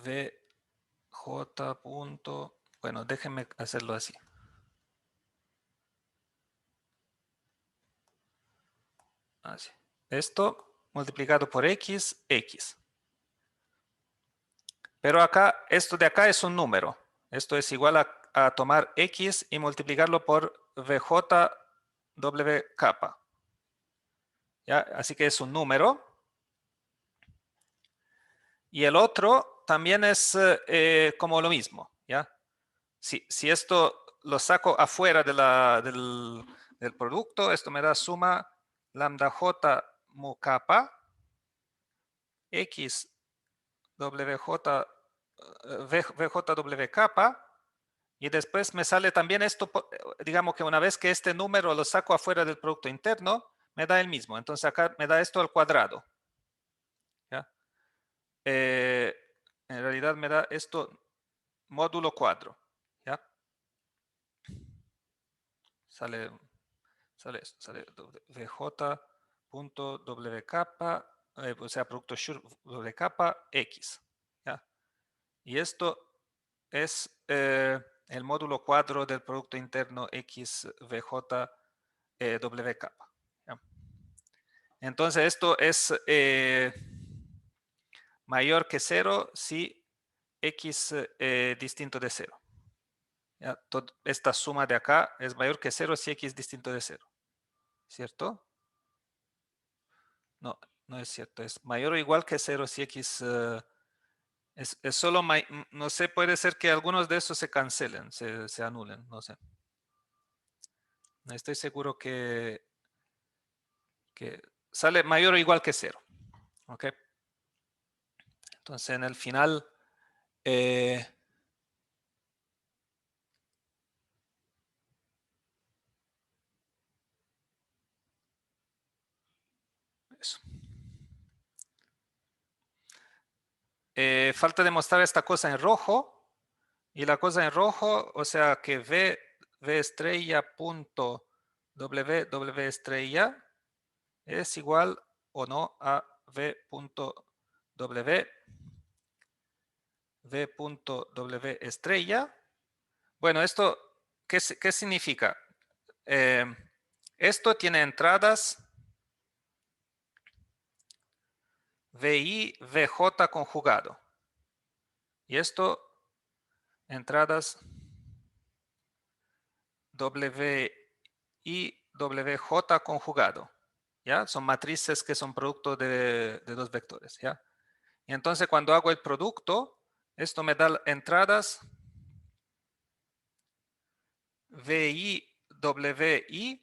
VJ punto, bueno, déjenme hacerlo así. Así. Esto multiplicado por X, X. Pero acá, esto de acá es un número. Esto es igual a tomar X y multiplicarlo por VJ kappa. ¿Ya? Así que es un número. Y el otro también es como lo mismo. ¿Ya? Si esto lo saco afuera del producto, esto me da suma lambda J mu kappa X WJ VJW kappa, y después me sale también esto, digamos que una vez que este número lo saco afuera del producto interno, me da el mismo. Entonces acá me da esto al cuadrado. ¿Ya? En realidad me da esto módulo 4. ¿Ya? Sale esto, sale VJ.W kappa, o sea, producto Schur W kappa X. ¿Ya? Y esto es el módulo cuadro del producto interno XVJ W kappa. ¿Ya? Entonces esto es mayor que 0 si X distinto de 0. ¿Ya? Esta suma de acá es mayor que 0 si X distinto de 0. ¿Cierto? No, no es cierto. Es mayor o igual que 0 si X... es solo, no sé, puede ser que algunos de esos se cancelen, se anulen, no sé. No estoy seguro que sale mayor o igual que 0. ¿Ok? Entonces en el final eso. Falta demostrar esta cosa en rojo, y la cosa en rojo, o sea que V estrella punto W estrella es igual o no a V punto W estrella. Bueno, esto, ¿qué significa? Esto tiene entradas VI, VJ conjugado. Y esto, entradas WI, WJ conjugado. ¿Ya? Son matrices que son producto de dos vectores. ¿Ya? Y entonces cuando hago el producto, esto me da entradas VI, WI,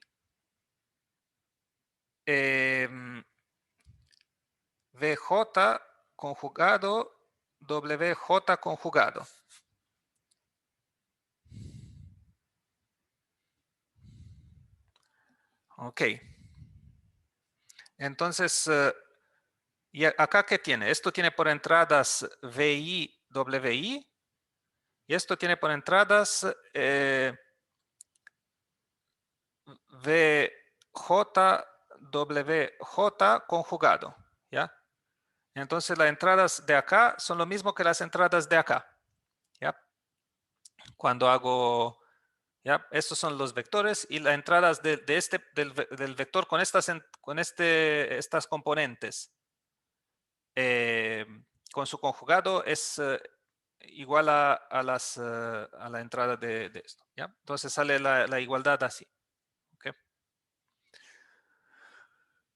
VJ conjugado, WJ conjugado. Ok. Entonces, ¿y acá qué tiene? Esto tiene por entradas VI, WI, y esto tiene por entradas VJ conjugado, ¿ya? Entonces las entradas de acá son lo mismo que las entradas de acá, ¿ya? Cuando hago, ¿ya? Estos son los vectores y las entradas del vector con estas componentes con su conjugado es igual a la entrada de esto, ¿ya? Entonces sale la igualdad así, ¿ok?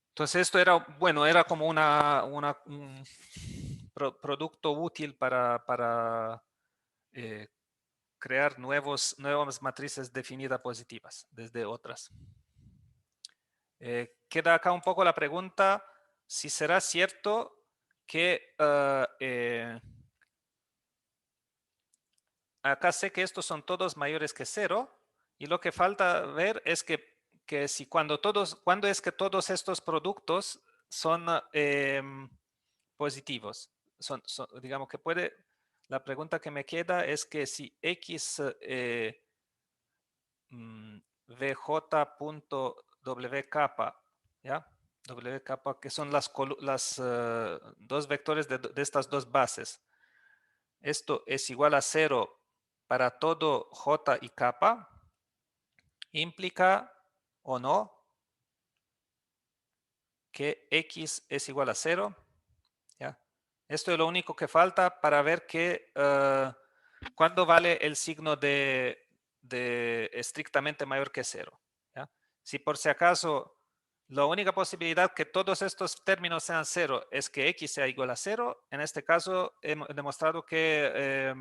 Entonces esto era, bueno, era como un producto útil para crear nuevas matrices definidas positivas desde otras. Queda acá un poco la pregunta si será cierto que acá sé que estos son todos mayores que 0 y lo que falta ver es que si cuando es que todos estos productos son positivos. Digamos que la pregunta que me queda es que si X VJ.W capa, ¿ya? W capa, que son las dos vectores de estas dos bases. Esto es igual a 0 para todo J y capa. Implica o no que X es igual a 0. ¿Ya? Esto es lo único que falta para ver cuándo vale el signo de estrictamente mayor que 0. ¿Ya? Si por si acaso la única posibilidad que todos estos términos sean 0 es que X sea igual a 0, en este caso hemos demostrado que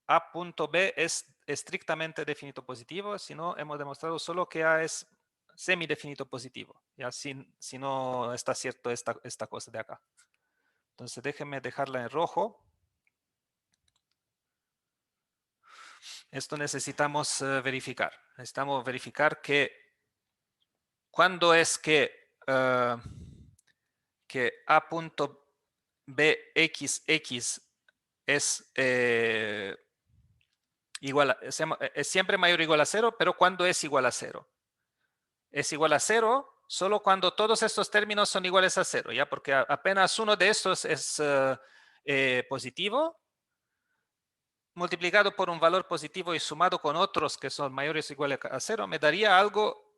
A.B es estrictamente definido positivo, sino hemos demostrado solo que A es semidefinido positivo, ya si no está cierto esta cosa de acá. Entonces déjenme dejarla en rojo. Esto necesitamos verificar. Necesitamos verificar que cuando es que A.BXX es es siempre mayor o igual a 0, pero cuando es igual a 0. Es igual a 0 solo cuando todos estos términos son iguales a 0, ¿ya? Porque apenas uno de estos es positivo, multiplicado por un valor positivo y sumado con otros que son mayores o iguales a 0, me daría algo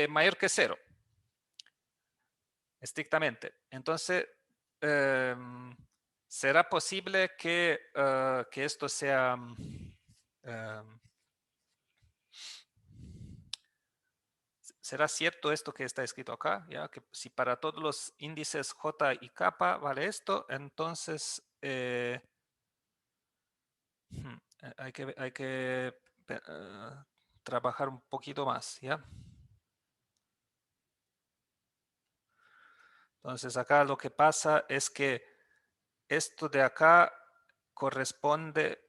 mayor que 0, estrictamente. Entonces, ¿será posible que esto sea... ¿será cierto esto que está escrito acá? ¿Ya? Que si para todos los índices J y kappa vale esto, entonces hay que trabajar un poquito más, ¿ya? Entonces acá lo que pasa es que esto de acá corresponde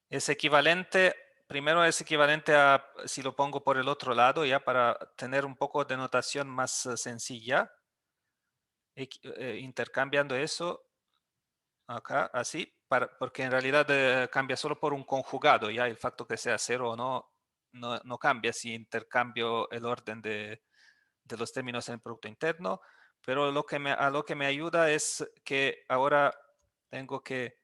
es equivalente, primero es equivalente a, si lo pongo por el otro lado, ya para tener un poco de notación más sencilla, intercambiando eso acá, así, porque en realidad cambia solo por un conjugado, ya el facto que sea 0 o no cambia si intercambio el orden de los términos en el producto interno, pero a lo que me ayuda es que ahora tengo que,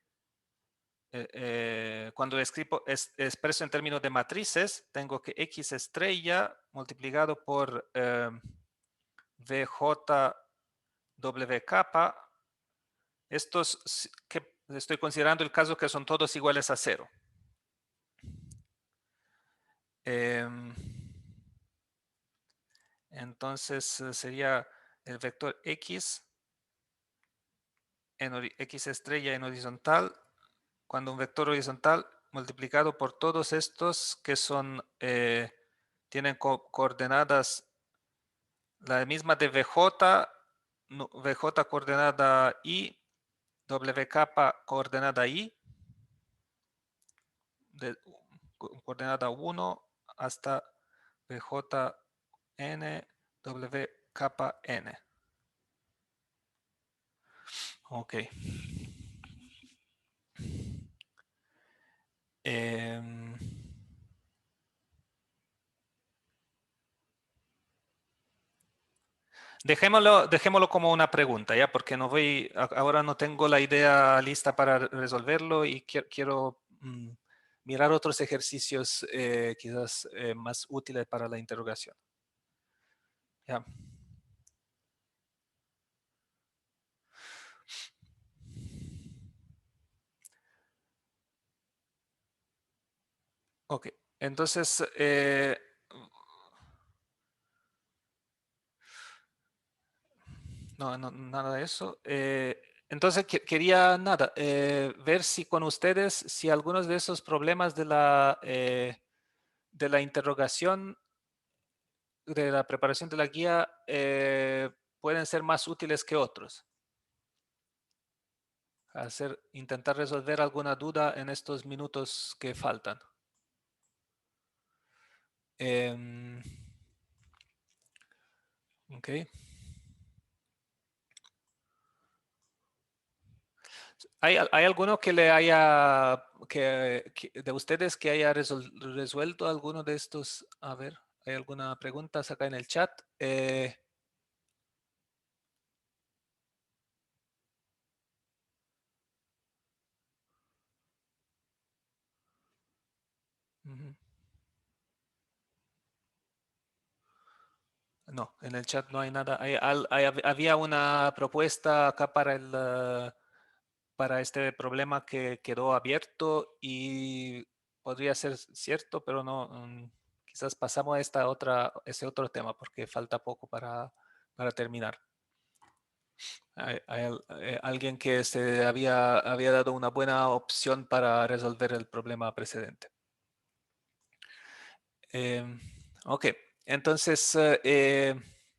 cuando expreso en términos de matrices, tengo que X estrella multiplicado por VJ capa. Estos que estoy considerando el caso que son todos iguales a 0. Entonces sería el vector X X estrella en horizontal, cuando un vector horizontal multiplicado por todos estos que son, tienen coordenadas la misma de VJ, VJ coordenada I, W capa coordenada I, de coordenada 1 hasta VJ N, W capa N. Ok. Em, dejémoslo como una pregunta, ¿ya? Porque no ahora no tengo la idea lista para resolverlo y quiero mirar otros ejercicios quizás más útiles para la interrogación. ¿Ya? Ok, entonces, no, nada de eso. Entonces, quería nada, ver si con ustedes, si algunos de esos problemas de la interrogación, de la preparación de la guía, pueden ser más útiles que otros. Intentar resolver alguna duda en estos minutos que faltan. Em, ok. ¿Hay alguno que le haya, de ustedes que haya resuelto alguno de estos? A ver, ¿hay alguna pregunta acá en el chat? Ujú. No, en el chat no hay nada. Había una propuesta acá para este problema que quedó abierto y podría ser cierto, pero no. Quizás pasamos a ese otro tema porque falta poco para terminar. Alguien que se había dado una buena opción para resolver el problema precedente. Ok, entonces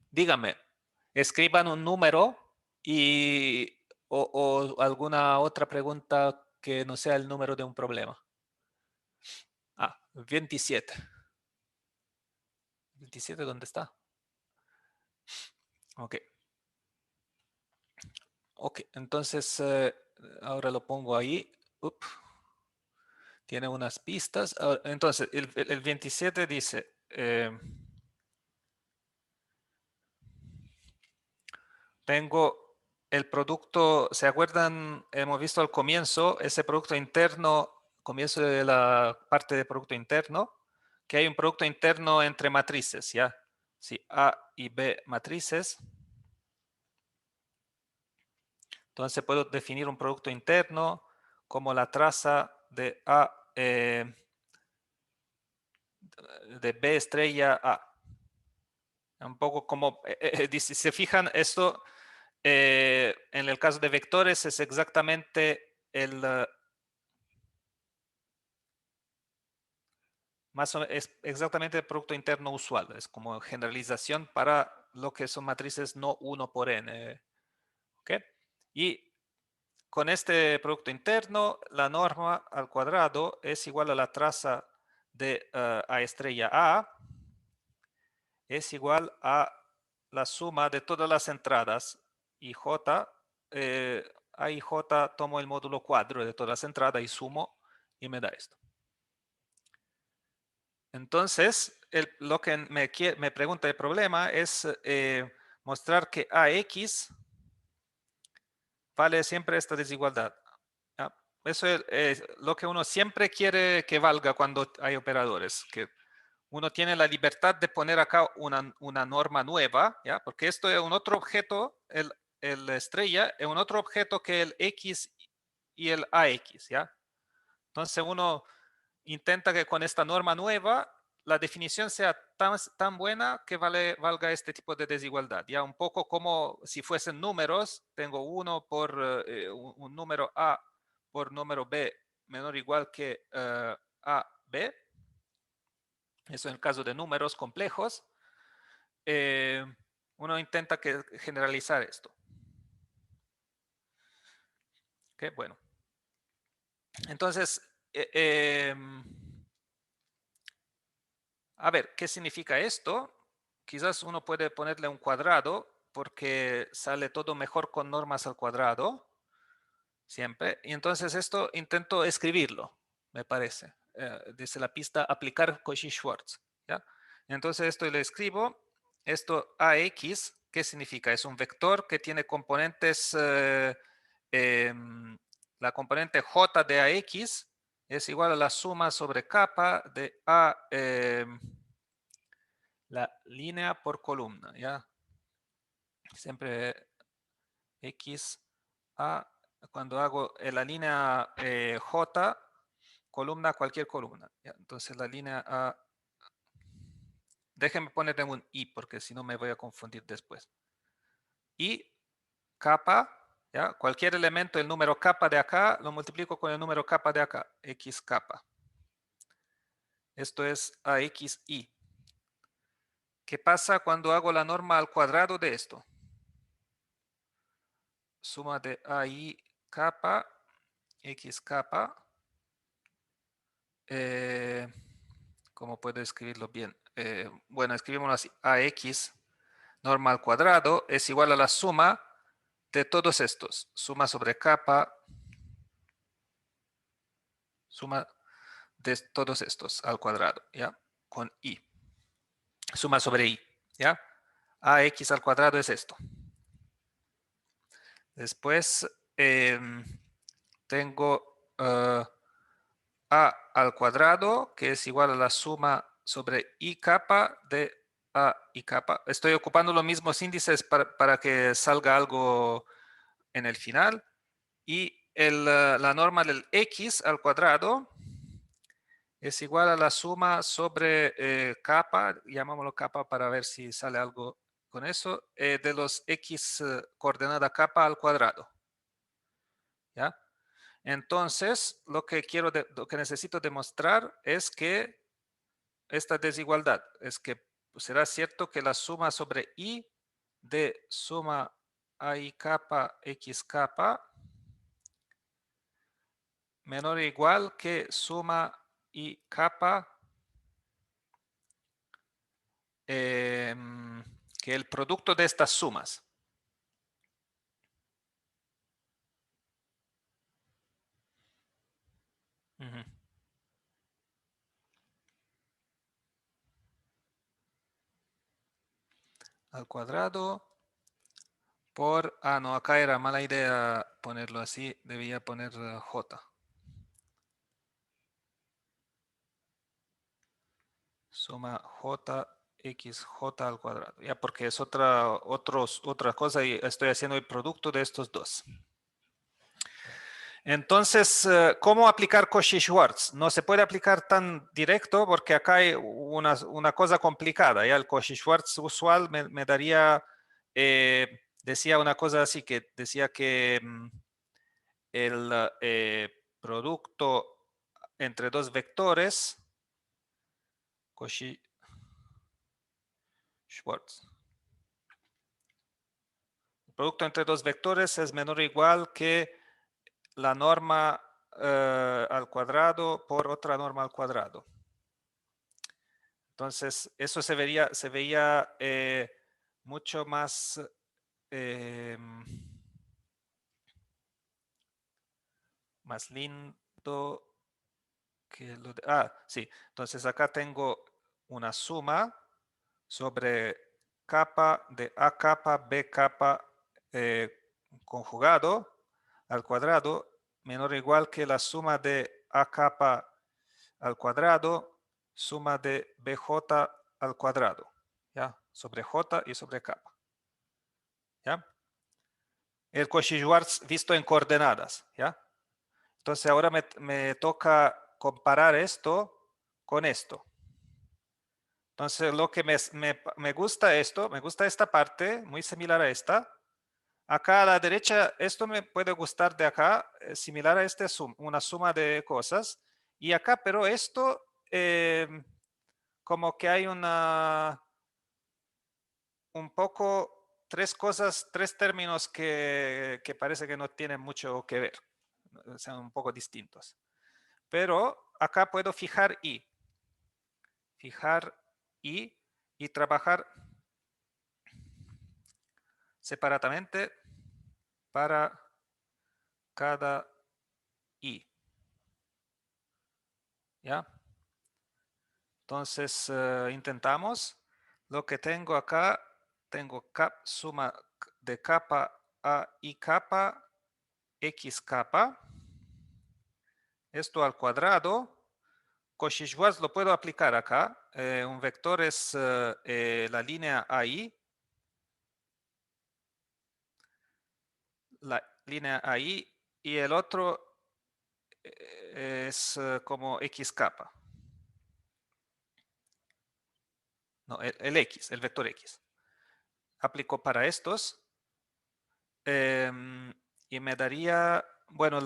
dígame, escriban un número o alguna otra pregunta que no sea el número de un problema. 27. ¿27 dónde está? Ok. Ok, entonces ahora lo pongo ahí. Tiene unas pistas. Entonces, el 27 dice, tengo el producto, ¿se acuerdan? Hemos visto al comienzo ese producto interno, comienzo de la parte de producto interno, que hay un producto interno entre matrices, ¿ya? Sí, A y B matrices. Entonces puedo definir un producto interno como la traza de A, de B estrella A. Un poco como, si se fijan, esto en el caso de vectores es exactamente es exactamente el producto interno usual. Es como generalización para lo que son matrices no 1 por n. ¿Ok? Y con este producto interno, la norma al cuadrado es igual a la traza de A estrella A, es igual a la suma de todas las entradas y J, A y J tomo el módulo cuadro de todas las entradas y sumo y me da esto. Entonces, lo que me pregunta el problema es mostrar que AX vale siempre esta desigualdad. ¿Ya? Eso es lo que uno siempre quiere que valga cuando hay operadores, que uno tiene la libertad de poner acá una norma nueva, ¿ya? Porque esto es un otro objeto, el estrella es un otro objeto que el X y el AX, ¿ya? Entonces uno intenta que con esta norma nueva la definición sea tan buena que valga este tipo de desigualdad. Ya un poco como si fuesen números, tengo uno por un número A por número B menor o igual que AB. Eso en el caso de números complejos. Eh, uno intenta generalizar esto. ¿Okay? Bueno, entonces, a ver, ¿qué significa esto? Quizás uno puede ponerle un cuadrado porque sale todo mejor con normas al cuadrado. siempre. Y entonces esto intento escribirlo, me parece. Dice la pista aplicar Cauchy-Schwarz. ¿Ya? Entonces esto le escribo. Esto AX, ¿qué significa? Es un vector que tiene componentes, la componente J de AX es igual a la suma sobre capa de A, la línea por columna, ¿ya? Siempre X, A, cuando hago la línea J, columna, cualquier columna. ¿Ya? Entonces la línea A, déjenme ponerle un I porque si no me voy a confundir después. Y capa, ¿ya? Cualquier elemento, el número capa de acá, lo multiplico con el número capa de acá, X capa. Esto es AXI. ¿Qué pasa cuando hago la norma al cuadrado de esto? Suma de AI capa, X capa. ¿Cómo puedo escribirlo bien? Bueno, escribimos así. AX norma al cuadrado es igual a la suma de todos estos. Suma sobre capa. Suma de todos estos al cuadrado, ¿ya? Con I. Suma sobre I, ¿ya? AX al cuadrado es esto. Después tengo A al cuadrado, que es igual a la suma sobre I capa de A y capa. Estoy ocupando los mismos índices para que salga algo en el final. Y la norma del X al cuadrado es igual a la suma sobre capa, llamámoslo capa para ver si sale algo con eso, de los X coordenada capa al cuadrado. ¿Ya? Entonces, lo que necesito demostrar es que esta desigualdad es que será cierto que la suma sobre I de suma AI capa X capa menor o igual que suma I capa que el producto de estas sumas. Uh-huh. Al cuadrado por... Ah, no, acá era mala idea ponerlo así. Debía poner J. Suma J, X, J al cuadrado. Ya, porque es otra cosa y estoy haciendo el producto de estos dos. Entonces, ¿cómo aplicar Cauchy-Schwarz? No se puede aplicar tan directo porque acá hay una cosa complicada. ¿Ya? El Cauchy-Schwarz usual me daría, decía una cosa así, que decía que el producto entre dos vectores, Cauchy-Schwarz, el producto entre dos vectores es menor o igual que la norma al cuadrado por otra norma al cuadrado. Entonces, eso se veía mucho más más lindo que lo de... Ah, sí. Entonces, acá tengo una suma sobre capa de A capa, B capa conjugado al cuadrado menor o igual que la suma de A capa al cuadrado, suma de BJ al cuadrado, ¿ya? Sobre J y sobre capa, ¿ya? El Cauchy-Schwarz visto en coordenadas, ¿ya? Entonces ahora me toca comparar esto con esto. Entonces lo que me gusta esto, me gusta esta parte, muy similar a esta. Acá a la derecha, esto me puede gustar de acá, similar a este, una suma de cosas. Y acá, pero esto, como que hay un poco, tres cosas, tres términos que parece que no tienen mucho que ver, son un poco distintos. Pero acá puedo fijar I y trabajar separadamente para cada y. ¿Ya? Entonces, intentamos. Lo que tengo acá, tengo suma de capa a y capa, x capa. Esto al cuadrado. Cauchy-Schwarz lo puedo aplicar acá. Un vector es la línea AI. La línea AI. Y el otro es como x capa. No, el x, el vector x. Aplico para estos. Y me daría, bueno,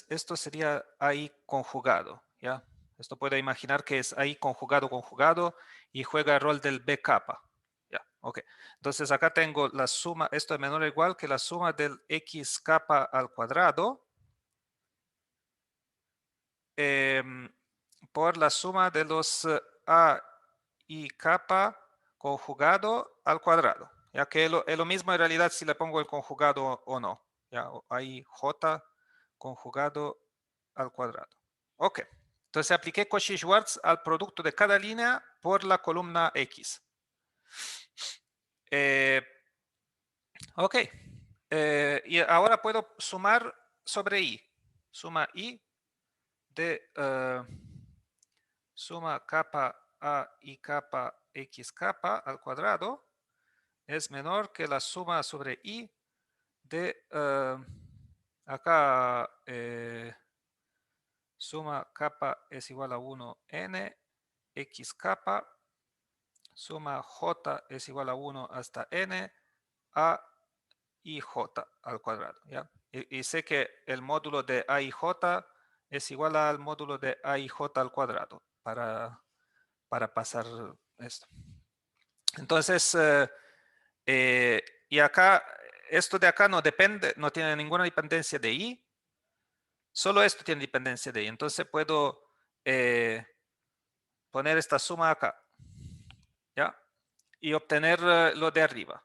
esto sería AI conjugado, ¿ya? Esto puedo imaginar que es AI conjugado y juega el rol del B capa. Ya, ok. Entonces acá tengo la suma, esto es menor o igual que la suma del X capa al cuadrado por la suma de los A y capa conjugado al cuadrado. Ya que es lo mismo en realidad si le pongo el conjugado o no. Ya, hay J conjugado al cuadrado. Ok. Entonces apliqué Cauchy-Schwarz al producto de cada línea por la columna X. Ok. Y ahora puedo sumar sobre I. Suma I de suma capa A y capa X capa al cuadrado es menor que la suma sobre I de acá suma capa es igual a 1 n x capa, suma j es igual a 1 hasta n a y j al cuadrado. ¿Ya? Y sé que el módulo de a y j es igual al módulo de a y j al cuadrado para pasar esto. Entonces, y acá, esto de acá no depende, no tiene ninguna dependencia de i, solo esto tiene dependencia de i. Entonces puedo poner esta suma acá, ¿ya? Y obtener lo de arriba.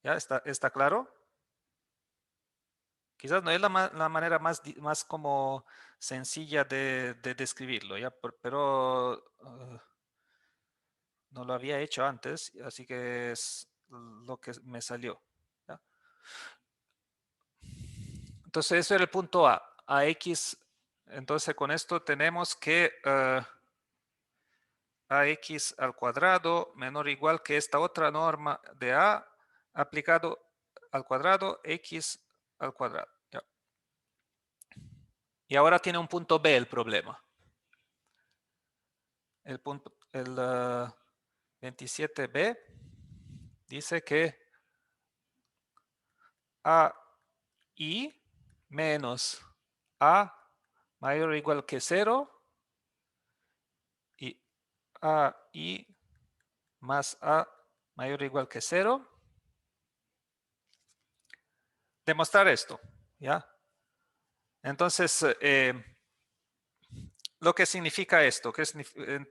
¿Ya? ¿Está claro? Quizás no es la manera más como sencilla de describirlo, ¿ya? Pero no lo había hecho antes, así que es lo que me salió. ¿Ya? Entonces, eso era el punto A. AX, entonces con esto tenemos que AX al cuadrado menor o igual que esta otra norma de A aplicado al cuadrado X al cuadrado. ¿Ya? Y ahora tiene un punto B el problema. El 27b dice que AI menos A mayor o igual que 0 y AI más A mayor o igual que 0. Demostrar esto, ¿ya? Entonces, lo que significa esto,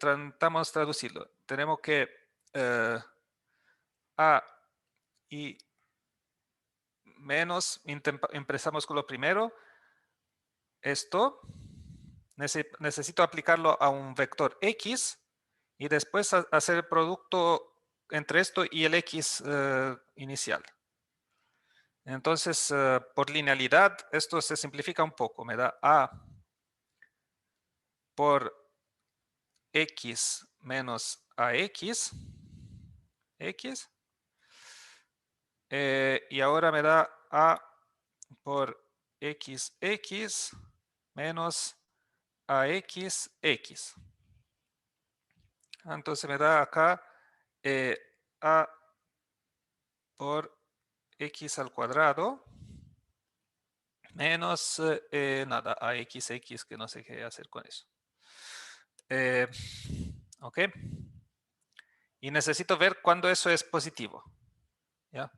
tratamos de traducirlo. Tenemos que A y menos, empezamos con lo primero. Esto necesito aplicarlo a un vector X y después hacer el producto entre esto y el X inicial. Entonces, por linealidad, esto se simplifica un poco. Me da A por X menos AX, X. Y ahora me da A por XX menos AX, X. Entonces me da acá A por X al cuadrado menos nada, AXX, que no sé qué hacer con eso. Ok. Y necesito ver cuándo eso es positivo. ¿Ya?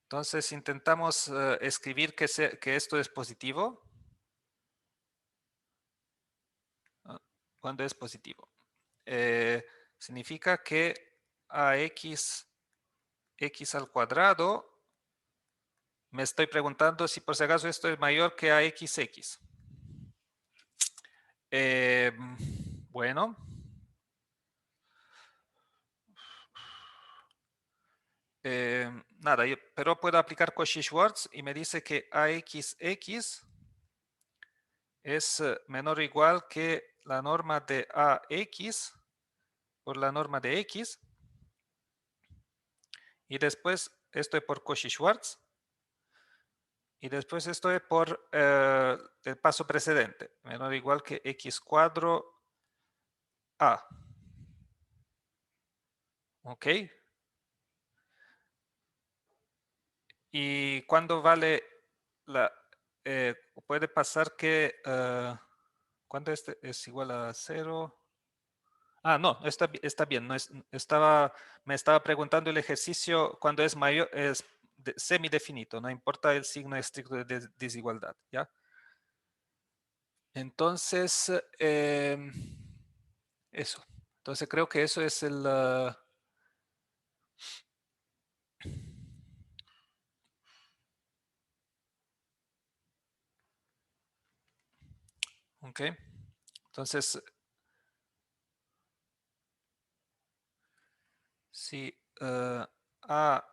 Entonces intentamos escribir que esto es positivo. ¿Cuándo es positivo? Significa que AX X al cuadrado me estoy preguntando si por si acaso esto es mayor que AXX. Bueno. Nada, pero puedo aplicar Cauchy-Schwarz y me dice que AXX es menor o igual que la norma de AX por la norma de X. Y después estoy por Cauchy-Schwarz. Y después estoy por el paso precedente, menor o igual que X cuadro A. ¿Ok? ¿Y cuándo vale la... puede pasar que... ¿cuándo este es igual a 0? Ah, no, está bien. No me estaba preguntando el ejercicio cuando es mayor, es semidefinido, no importa el signo estricto de desigualdad, ¿ya? Entonces, eso. Entonces creo que eso es el... ok. Entonces, si A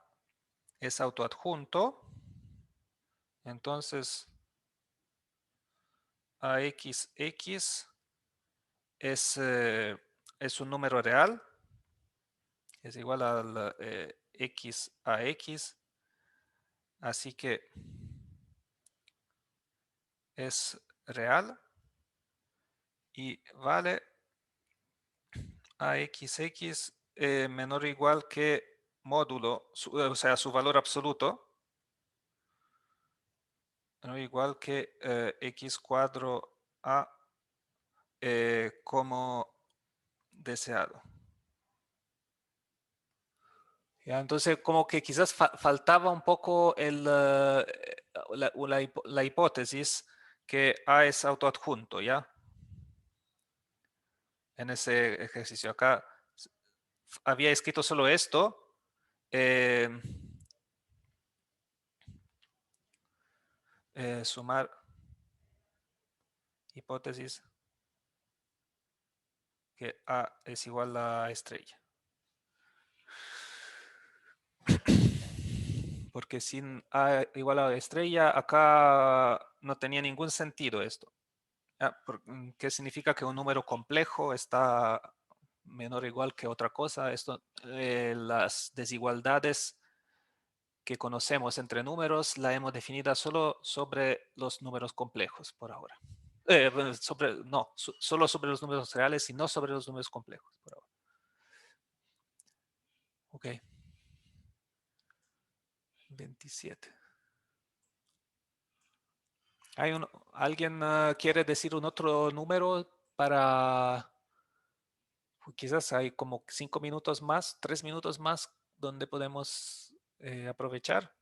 es autoadjunto, entonces AXX es, es un número real, es igual al X a X, así que es real y vale AXX menor o igual que módulo, o sea, su valor absoluto, menor o igual que X cuadro A como deseado. ¿Ya? Entonces, como que quizás faltaba un poco la hipótesis que A es autoadjunto, ¿ya? En ese ejercicio. Acá había escrito solo esto. eh, sumar hipótesis que A es igual a estrella. Porque sin A igual a estrella, acá no tenía ningún sentido esto. ¿Qué significa que un número complejo está menor o igual que otra cosa? Esto, las desigualdades que conocemos entre números la hemos definida solo sobre los números complejos por ahora. No, solo sobre los números reales y no sobre los números complejos por ahora. Ok. 27. ¿Alguien quiere decir un otro número para... Quizás hay como 5 minutos más, 3 minutos más donde podemos aprovechar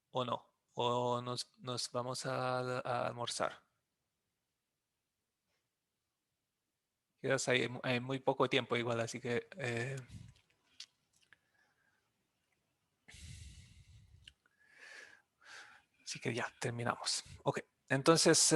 o no. O nos vamos a almorzar. Quizás hay muy poco tiempo igual, así que... así que ya, terminamos. Ok, entonces